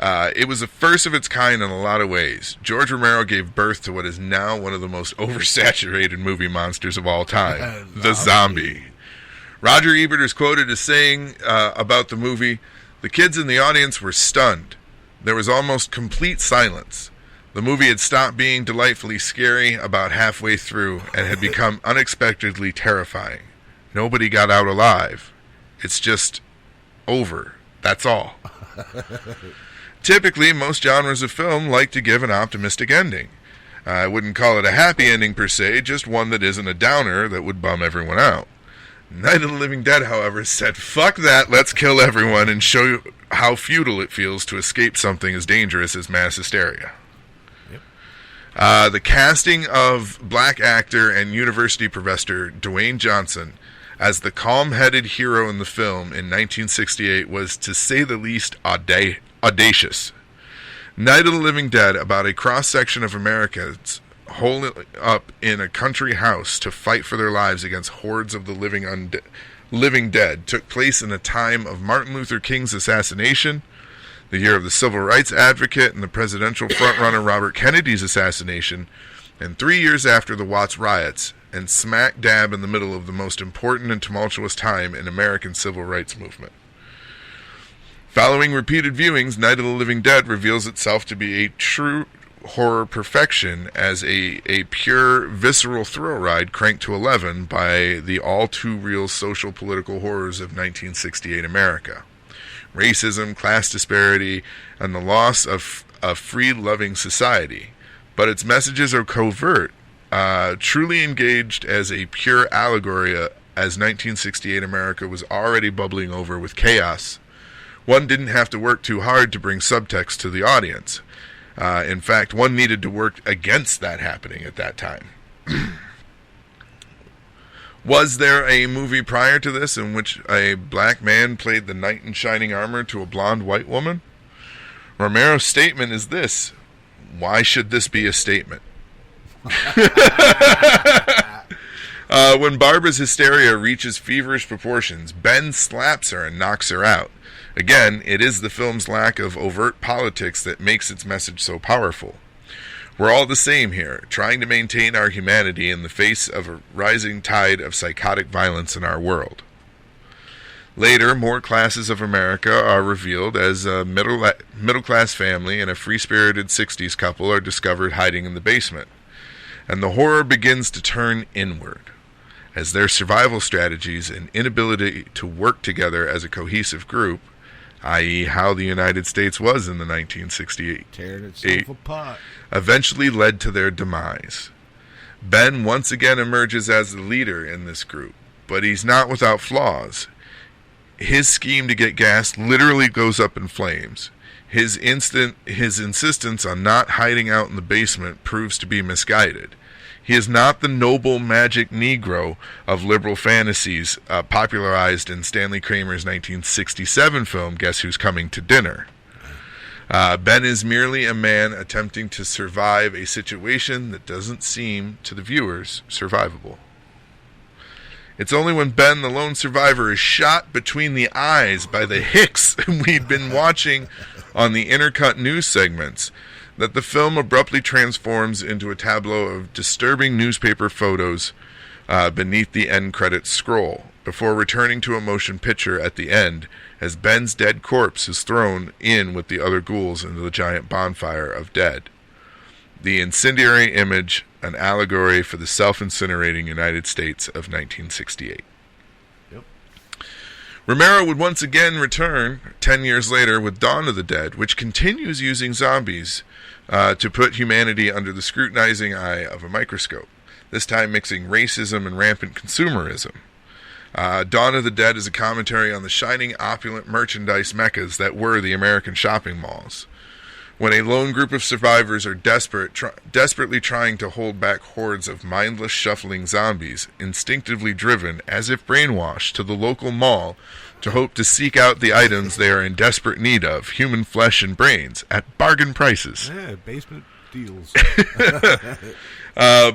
It was the first of its kind in a lot of ways. George Romero gave birth to what is now one of the most oversaturated movie monsters of all time, the zombie. Roger Ebert is quoted as saying about the movie, "The kids in the audience were stunned. There was almost complete silence. The movie had stopped being delightfully scary about halfway through and had become unexpectedly terrifying. Nobody got out alive. It's just over. That's all." Typically, most genres of film like to give an optimistic ending. I wouldn't call it a happy ending per se, just one that isn't a downer that would bum everyone out. Night of the Living Dead, however, said, "Fuck that, let's kill everyone and show you how futile it feels to escape something as dangerous as mass hysteria." The casting of black actor and university professor Dwayne Johnson as the calm-headed hero in the film in 1968 was, to say the least, audacious. Night of the Living Dead, about a cross-section of Americans holed up in a country house to fight for their lives against hordes of the living dead, took place in a time of Martin Luther King's assassination, the year of the civil rights advocate and the presidential frontrunner Robert Kennedy's assassination, and 3 years after the Watts riots, and smack dab in the middle of the most important and tumultuous time in American civil rights movement. Following repeated viewings, Night of the Living Dead reveals itself to be a true horror perfection as a pure, visceral thrill ride cranked to 11 by the all-too-real social political horrors of 1968 America. Racism, class disparity, and the loss of a free-loving society. But its messages are covert, truly engaged as a pure allegory as 1968 America was already bubbling over with chaos. One didn't have to work too hard to bring subtext to the audience. In fact, one needed to work against that happening at that time. Was there a movie prior to this in which a black man played the knight in shining armor to a blonde white woman? Romero's statement is this: why should this be a statement? When Barbara's hysteria reaches feverish proportions, Ben slaps her and knocks her out. Again, it is the film's lack of overt politics that makes its message so powerful. We're all the same here, trying to maintain our humanity in the face of a rising tide of psychotic violence in our world. Later, more classes of America are revealed as a middle-class family and a free-spirited 60s couple are discovered hiding in the basement. And the horror begins to turn inward, as their survival strategies and inability to work together as a cohesive group, i.e. how the United States was in the 1968, tearing itself apart, eventually led to their demise. Ben once again emerges as the leader in this group, but he's not without flaws. His scheme to get gas literally goes up in flames. His insistence on not hiding out in the basement proves to be misguided. He is not the noble magic Negro of liberal fantasies popularized in Stanley Kramer's 1967 film, Guess Who's Coming to Dinner. Ben is merely a man attempting to survive a situation that doesn't seem, to the viewers, survivable. It's only when Ben, the lone survivor, is shot between the eyes by the hicks we'd been watching on the intercut news segments that the film abruptly transforms into a tableau of disturbing newspaper photos beneath the end credits scroll, before returning to a motion picture at the end as Ben's dead corpse is thrown in with the other ghouls into the giant bonfire of dead. The incendiary image, an allegory for the self-incinerating United States of 1968. Romero would once again return 10 years later with Dawn of the Dead, which continues using zombies to put humanity under the scrutinizing eye of a microscope, this time mixing racism and rampant consumerism. Dawn of the Dead is a commentary on the shining opulent merchandise meccas that were the American shopping malls. When a lone group of survivors are desperately trying to hold back hordes of mindless shuffling zombies, instinctively driven, as if brainwashed, to the local mall to hope to seek out the items they are in desperate need of, human flesh and brains, at bargain prices. Yeah, basement deals. By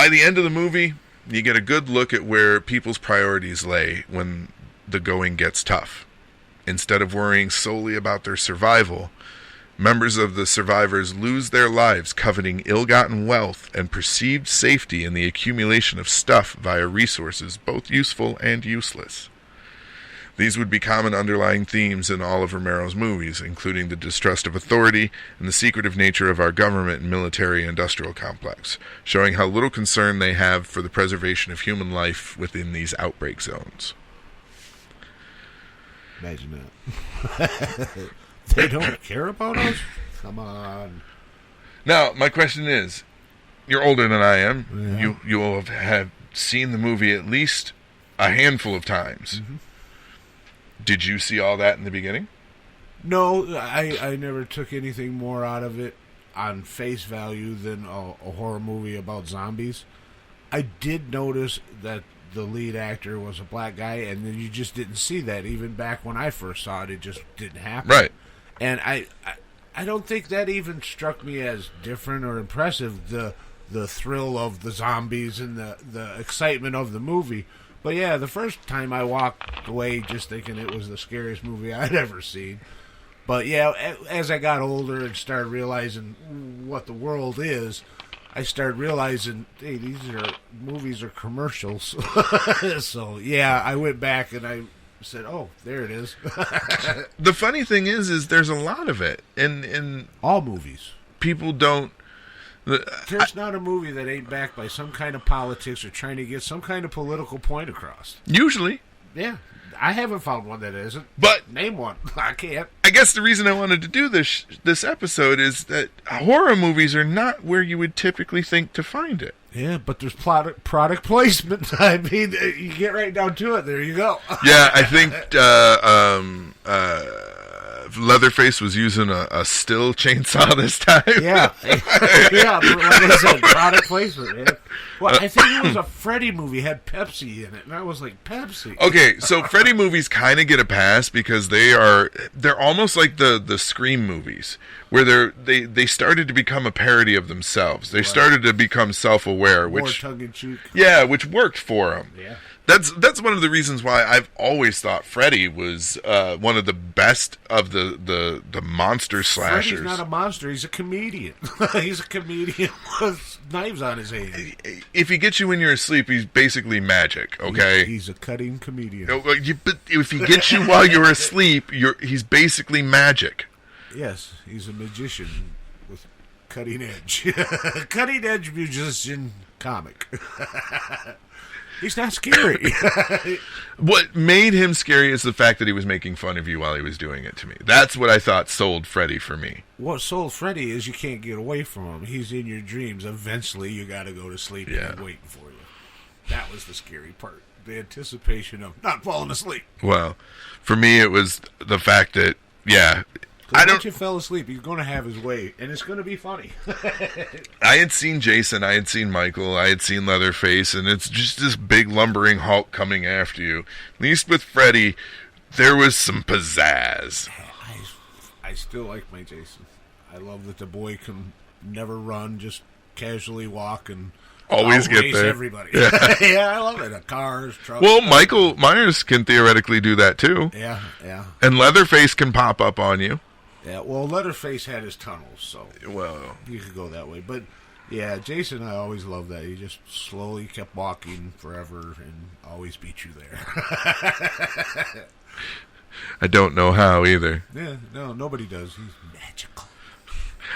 the end of the movie, you get a good look at where people's priorities lay when the going gets tough. Instead of worrying solely about their survival, members of the survivors lose their lives coveting ill-gotten wealth and perceived safety in the accumulation of stuff via resources both useful and useless. These would be common underlying themes in all of Romero's movies, including the distrust of authority and the secretive nature of our government and military-industrial complex, showing how little concern they have for the preservation of human life within these outbreak zones. Imagine that. They don't care about us? Come on. Now, my question is, you're older than I am. Yeah. You will have seen the movie at least a handful of times. Mm-hmm. Did you see all that in the beginning? No, I never took anything more out of it on face value than a horror movie about zombies. I did notice that the lead actor was a black guy, and then you just didn't see that. Even back when I first saw it, it just didn't happen. Right. And I don't think that even struck me as different or impressive, the thrill of the zombies and the excitement of the movie. But yeah, the first time I walked away just thinking it was the scariest movie I'd ever seen. But yeah, as I got older and started realizing what the world is, I started realizing, hey, these movies are commercials. So yeah, I went back and I said, oh, there it is. The funny thing is there's a lot of it. In all movies. People don't... There's not a movie that ain't backed by some kind of politics or trying to get some kind of political point across. Usually. Yeah. I haven't found one that isn't. But name one. I can't. I guess the reason I wanted to do this episode is that horror movies are not where you would typically think to find it. Yeah, but there's product placement. I mean, you get right down to it. There you go. Yeah, I think Leatherface was using a still chainsaw this time. Yeah. Yeah, but like I said, product placement, man. Well, I think it was a Freddy movie, had Pepsi in it, and I was like, Pepsi? Okay, so Freddy movies kind of get a pass because they're almost like the Scream movies, where they started to become a parody of themselves. They started to become self-aware, More which tongue-in-cheek. Yeah, which worked for them. Yeah. That's one of the reasons why I've always thought Freddy was one of the best of the monster slashers. Freddy's not a monster. He's a comedian. He's a comedian with knives on his head. If he gets you when you're asleep, he's basically magic, okay? He's a cutting comedian. But if he gets you while you're asleep, he's basically magic. Yes, he's a magician with cutting edge. Cutting edge musician comic. He's not scary. What made him scary is the fact that he was making fun of you while he was doing it to me. That's what I thought sold Freddy for me. What sold Freddy is you can't get away from him. He's in your dreams. Eventually, you got to go to sleep and he's waiting for you. That was the scary part. The anticipation of not falling asleep. Well, for me, it was the fact that, Once you fell asleep, he's going to have his way, and it's going to be funny. I had seen Jason, I had seen Michael, I had seen Leatherface, and it's just this big lumbering Hulk coming after you. At least with Freddy, there was some pizzazz. I still like my Jason. I love that the boy can never run, just casually walk and always get there. Everybody. Yeah. Yeah, I love it. Cars, trucks. Well, Michael Myers can theoretically do that too. Yeah. And Leatherface can pop up on you. Yeah, well, Leatherface had his tunnels, so you could go that way. But, yeah, Jason, I always loved that. He just slowly kept walking forever and always beat you there. I don't know how either. Yeah, no, nobody does. He's magical.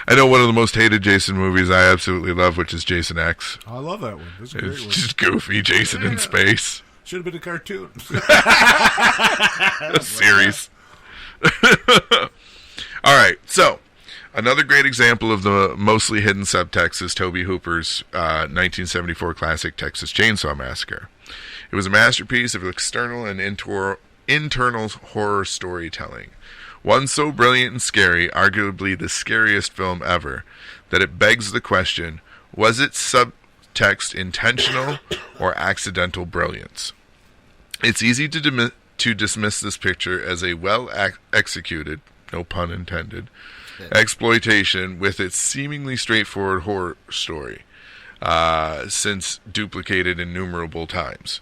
I know one of the most hated Jason movies I absolutely love, which is Jason X. I love that one. It's a great one. Just goofy Jason in space. Should have been a cartoon. A series. All right, so another great example of the mostly hidden subtext is Tobe Hooper's 1974 classic Texas Chainsaw Massacre. It was a masterpiece of external and internal horror storytelling. One so brilliant and scary, arguably the scariest film ever, that it begs the question, was its subtext intentional or accidental brilliance? It's easy to dismiss this picture as a well-executed, no pun intended, exploitation with its seemingly straightforward horror story, since duplicated innumerable times.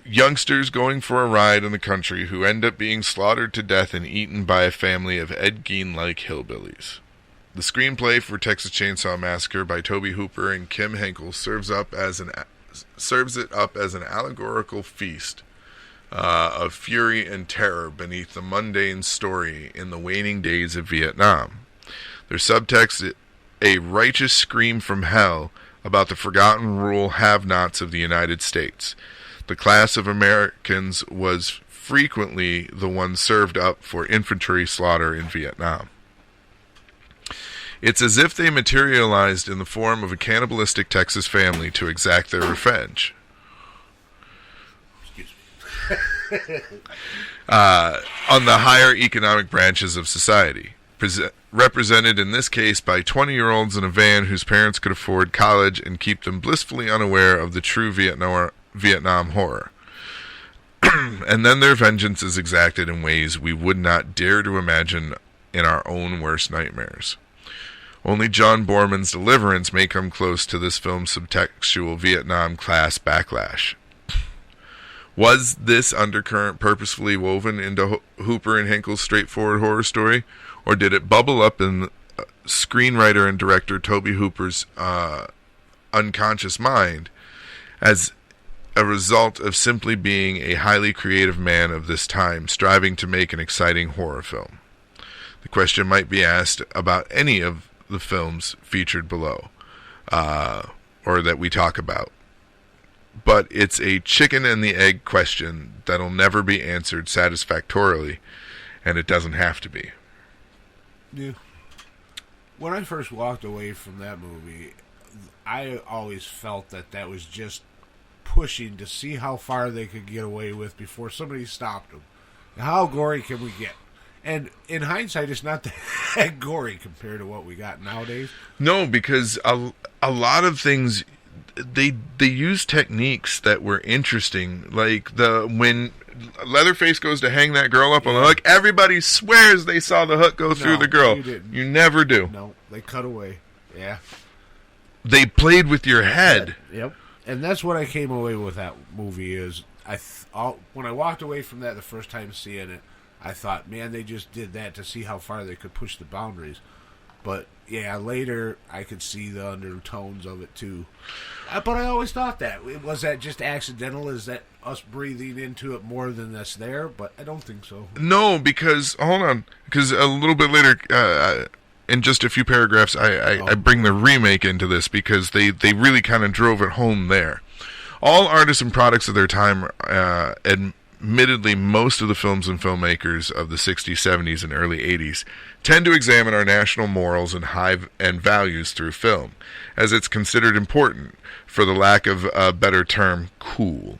youngsters going for a ride in the country who end up being slaughtered to death and eaten by a family of Ed Gein-like hillbillies. The screenplay for Texas Chainsaw Massacre by Tobe Hooper and Kim Henkel serves it up as an allegorical feast of fury and terror beneath the mundane story in the waning days of Vietnam. Their subtext, a righteous scream from hell about the forgotten rural have-nots of the United States. The class of Americans was frequently the one served up for infantry slaughter in Vietnam. It's as if they materialized in the form of a cannibalistic Texas family to exact their revenge. On the higher economic branches of society, represented in this case by 20-year-olds in a van whose parents could afford college and keep them blissfully unaware of the true Vietnam horror. And then their vengeance is exacted in ways we would not dare to imagine in our own worst nightmares. Only John Borman's Deliverance may come close to this film's subtextual Vietnam class backlash. Was this undercurrent purposefully woven into Hooper and Henkel's straightforward horror story, or did it bubble up in screenwriter and director Tobe Hooper's unconscious mind as a result of simply being a highly creative man of this time striving to make an exciting horror film? The question might be asked about any of the films featured below, or that we talk about. But it's a chicken and the egg question that'll never be answered satisfactorily, and it doesn't have to be. Yeah. When I first walked away from that movie, I always felt that was just pushing to see how far they could get away with before somebody stopped them. How gory can we get? And in hindsight, it's not that gory compared to what we got nowadays. No, because a lot of things, they use techniques that were interesting. Like when Leatherface goes to hang that girl up on the hook, everybody swears they saw the hook go through the girl. You never do. No, they cut away. Yeah. They played with your head. Yep. And that's what I came away with that movie is when I walked away from that the first time seeing it, I thought, man, they just did that to see how far they could push the boundaries. But, yeah, later I could see the undertones of it, too. But I always thought that. Was that just accidental? Is that us breathing into it more than that's there? But I don't think so. No, because, hold on, because a little bit later, in just a few paragraphs, I bring the remake into this because they really kind of drove it home there. All artists and products of their time, admittedly, most of the films and filmmakers of the 60s, 70s, and early 80s tend to examine our national morals and values through film, as it's considered important, for the lack of a better term, cool.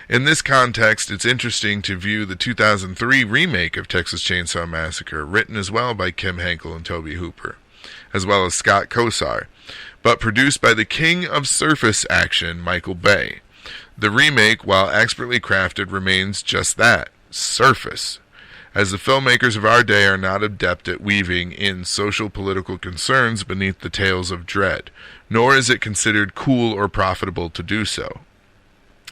In this context, it's interesting to view the 2003 remake of Texas Chainsaw Massacre, written as well by Kim Henkel and Tobe Hooper, as well as Scott Kosar, but produced by the king of surface action, Michael Bay. The remake, while expertly crafted, remains just that, surface, as the filmmakers of our day are not adept at weaving in social-political concerns beneath the tales of dread, nor is it considered cool or profitable to do so.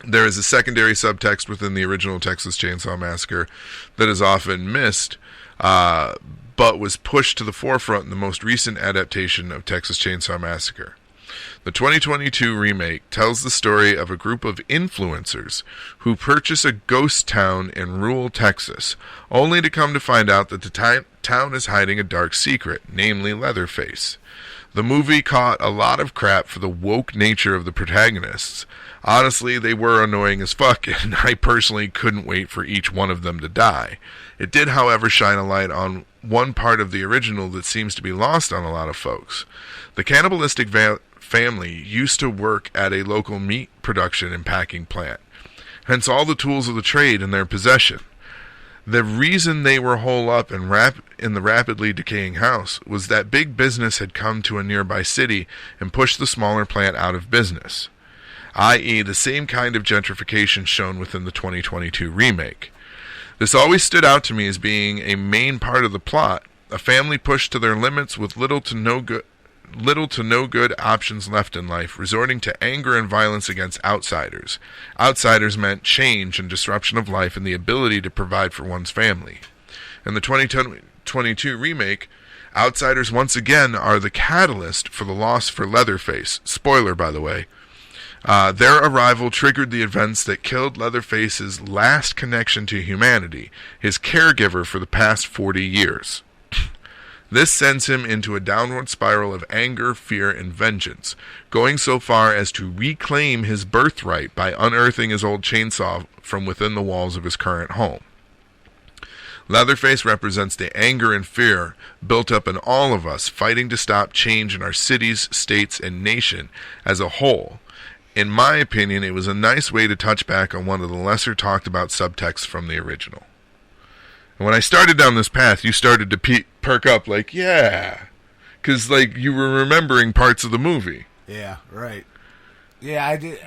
There is a secondary subtext within the original Texas Chainsaw Massacre that is often missed, but was pushed to the forefront in the most recent adaptation of Texas Chainsaw Massacre. The 2022 remake tells the story of a group of influencers who purchase a ghost town in rural Texas, only to come to find out that the town is hiding a dark secret, namely Leatherface. The movie caught a lot of crap for the woke nature of the protagonists. Honestly, they were annoying as fuck, and I personally couldn't wait for each one of them to die. It did, however, shine a light on one part of the original that seems to be lost on a lot of folks. The cannibalistic family used to work at a local meat production and packing plant, hence all the tools of the trade in their possession. The reason they were holed up in the rapidly decaying house was that big business had come to a nearby city and pushed the smaller plant out of business, i.e. the same kind of gentrification shown within the 2022 remake. This always stood out to me as being a main part of the plot, a family pushed to their limits with little to little to no good options left in life, resorting to anger and violence against outsiders. Outsiders meant change and disruption of life and the ability to provide for one's family. In the 2022 remake, outsiders once again are the catalyst for the loss for Leatherface. Spoiler, by the way. Their arrival triggered the events that killed Leatherface's last connection to humanity, his caregiver for the past 40 years. This sends him into a downward spiral of anger, fear, and vengeance, going so far as to reclaim his birthright by unearthing his old chainsaw from within the walls of his current home. Leatherface represents the anger and fear built up in all of us fighting to stop change in our cities, states, and nation as a whole. In my opinion, it was a nice way to touch back on one of the lesser talked about subtexts from the original. And when I started down this path, you started to perk up like, yeah, because like you were remembering parts of the movie. Yeah, right. Yeah, I did.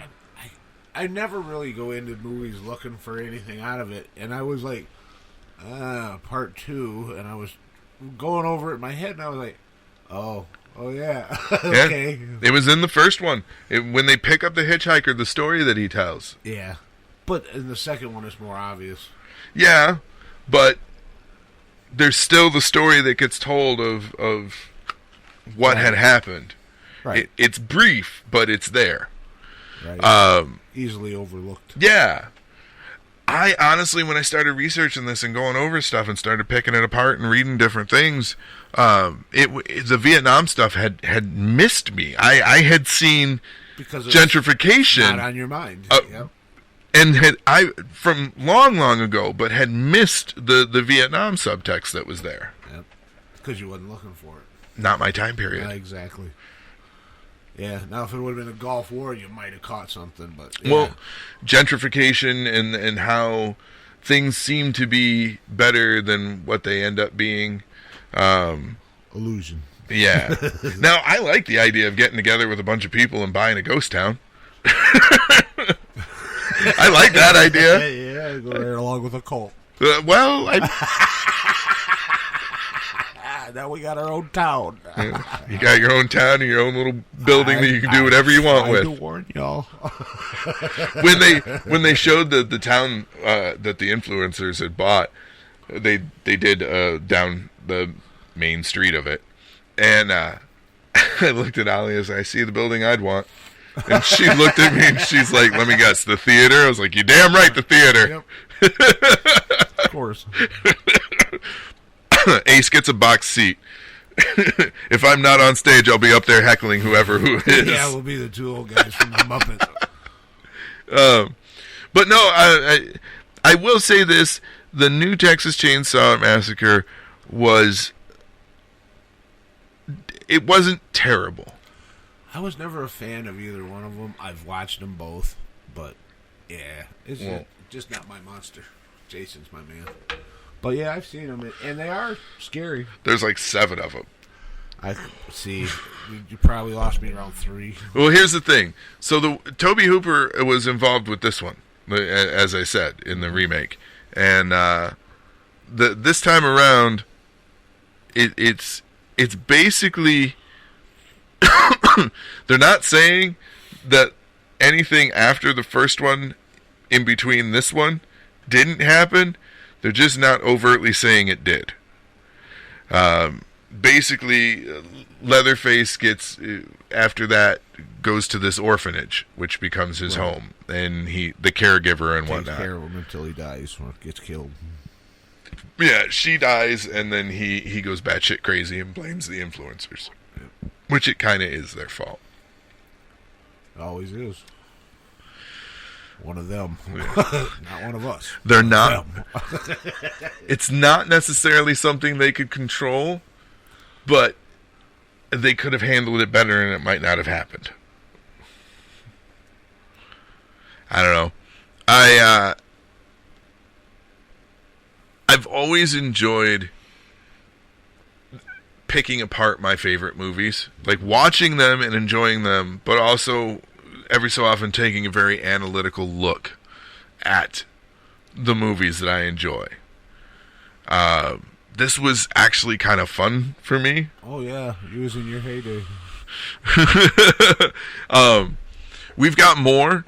I never really go into movies looking for anything out of it, and I was like, part 2, and I was going over it in my head, and I was like, oh yeah, okay. Yeah, it was in the first one when they pick up the hitchhiker, the story that he tells. Yeah, but in the second one, it's more obvious. Yeah. But there's still the story that gets told of what had happened. Right. It's brief, but it's there. Right. Easily overlooked. Yeah. I honestly, when I started researching this and going over stuff and started picking it apart and reading different things, the Vietnam stuff had missed me. I had seen because gentrification. Not on your mind. Yep. And from long ago, but had missed the Vietnam subtext that was there. Yep. Because you wasn't looking for it. Not my time period. Yeah, exactly. Yeah. Now, if it would have been a Gulf War, you might have caught something. But yeah. Well, gentrification and how things seem to be better than what they end up being. Illusion. Yeah. Now, I like the idea of getting together with a bunch of people and buying a ghost town. I like that idea. Yeah, go right along with a cult. Now we got our own town. You got your own town and your own little building that you can do whatever you want with. I warn y'all. when they showed the town that the influencers had bought, they did down the main street of it, and I looked at Ali as I see the building I'd want. And she looked at me and she's like, let me guess, the theater? I was like, you're damn right, the theater. Yep. Of course. Ace gets a box seat. If I'm not on stage, I'll be up there heckling who is. Yeah, we'll be the two old guys from the Muppets. But no, I will say this. The new Texas Chainsaw Massacre wasn't terrible. I was never a fan of either one of them. I've watched them both, but yeah, it's just not my monster. Jason's my man. But yeah, I've seen them, and they are scary. There's like 7 of them. I see. You probably lost me around 3. Well, here's the thing. So Tobe Hooper was involved with this one, as I said, in the remake, and this time around, it's basically. They're not saying that anything after the first one, in between this one, didn't happen. They're just not overtly saying it did. Basically, Leatherface after that, goes to this orphanage, which becomes his home, and the caregiver and whatnot. Takes care of him until he dies or gets killed. Yeah, she dies, and then he goes batshit crazy and blames the influencers. Yep. Which it kind of is their fault. It always is. One of them. Not one of us. They're not. It's not necessarily something they could control, but they could have handled it better and it might not have happened. I don't know. I've always enjoyed picking apart my favorite movies, like watching them and enjoying them, but also every so often taking a very analytical look at the movies that I enjoy. This was actually kind of fun for me. Oh yeah, you was in your heyday. We've got more,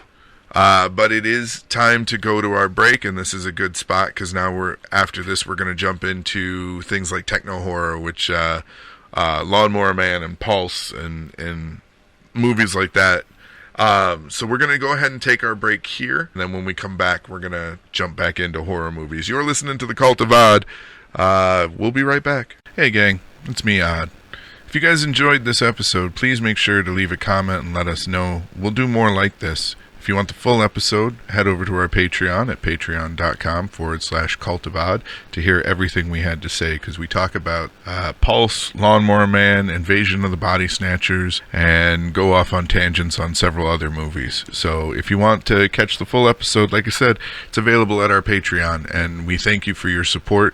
but it is time to go to our break, and this is a good spot because now after this we're going to jump into things like techno horror, which Lawnmower Man and Pulse and movies like that. So we're going to go ahead and take our break here, and then when we come back, we're going to jump back into horror movies. You're listening to The Cult of Odd. We'll be right back. Hey, gang, it's me, Odd. If you guys enjoyed this episode, please make sure to leave a comment and let us know. We'll do more like this. If you want the full episode, head over to our Patreon at patreon.com/cultofodd to hear everything we had to say, because we talk about Pulse, Lawnmower Man, Invasion of the Body Snatchers, and go off on tangents on several other movies. So if you want to catch the full episode, like I said, it's available at our Patreon, and we thank you for your support.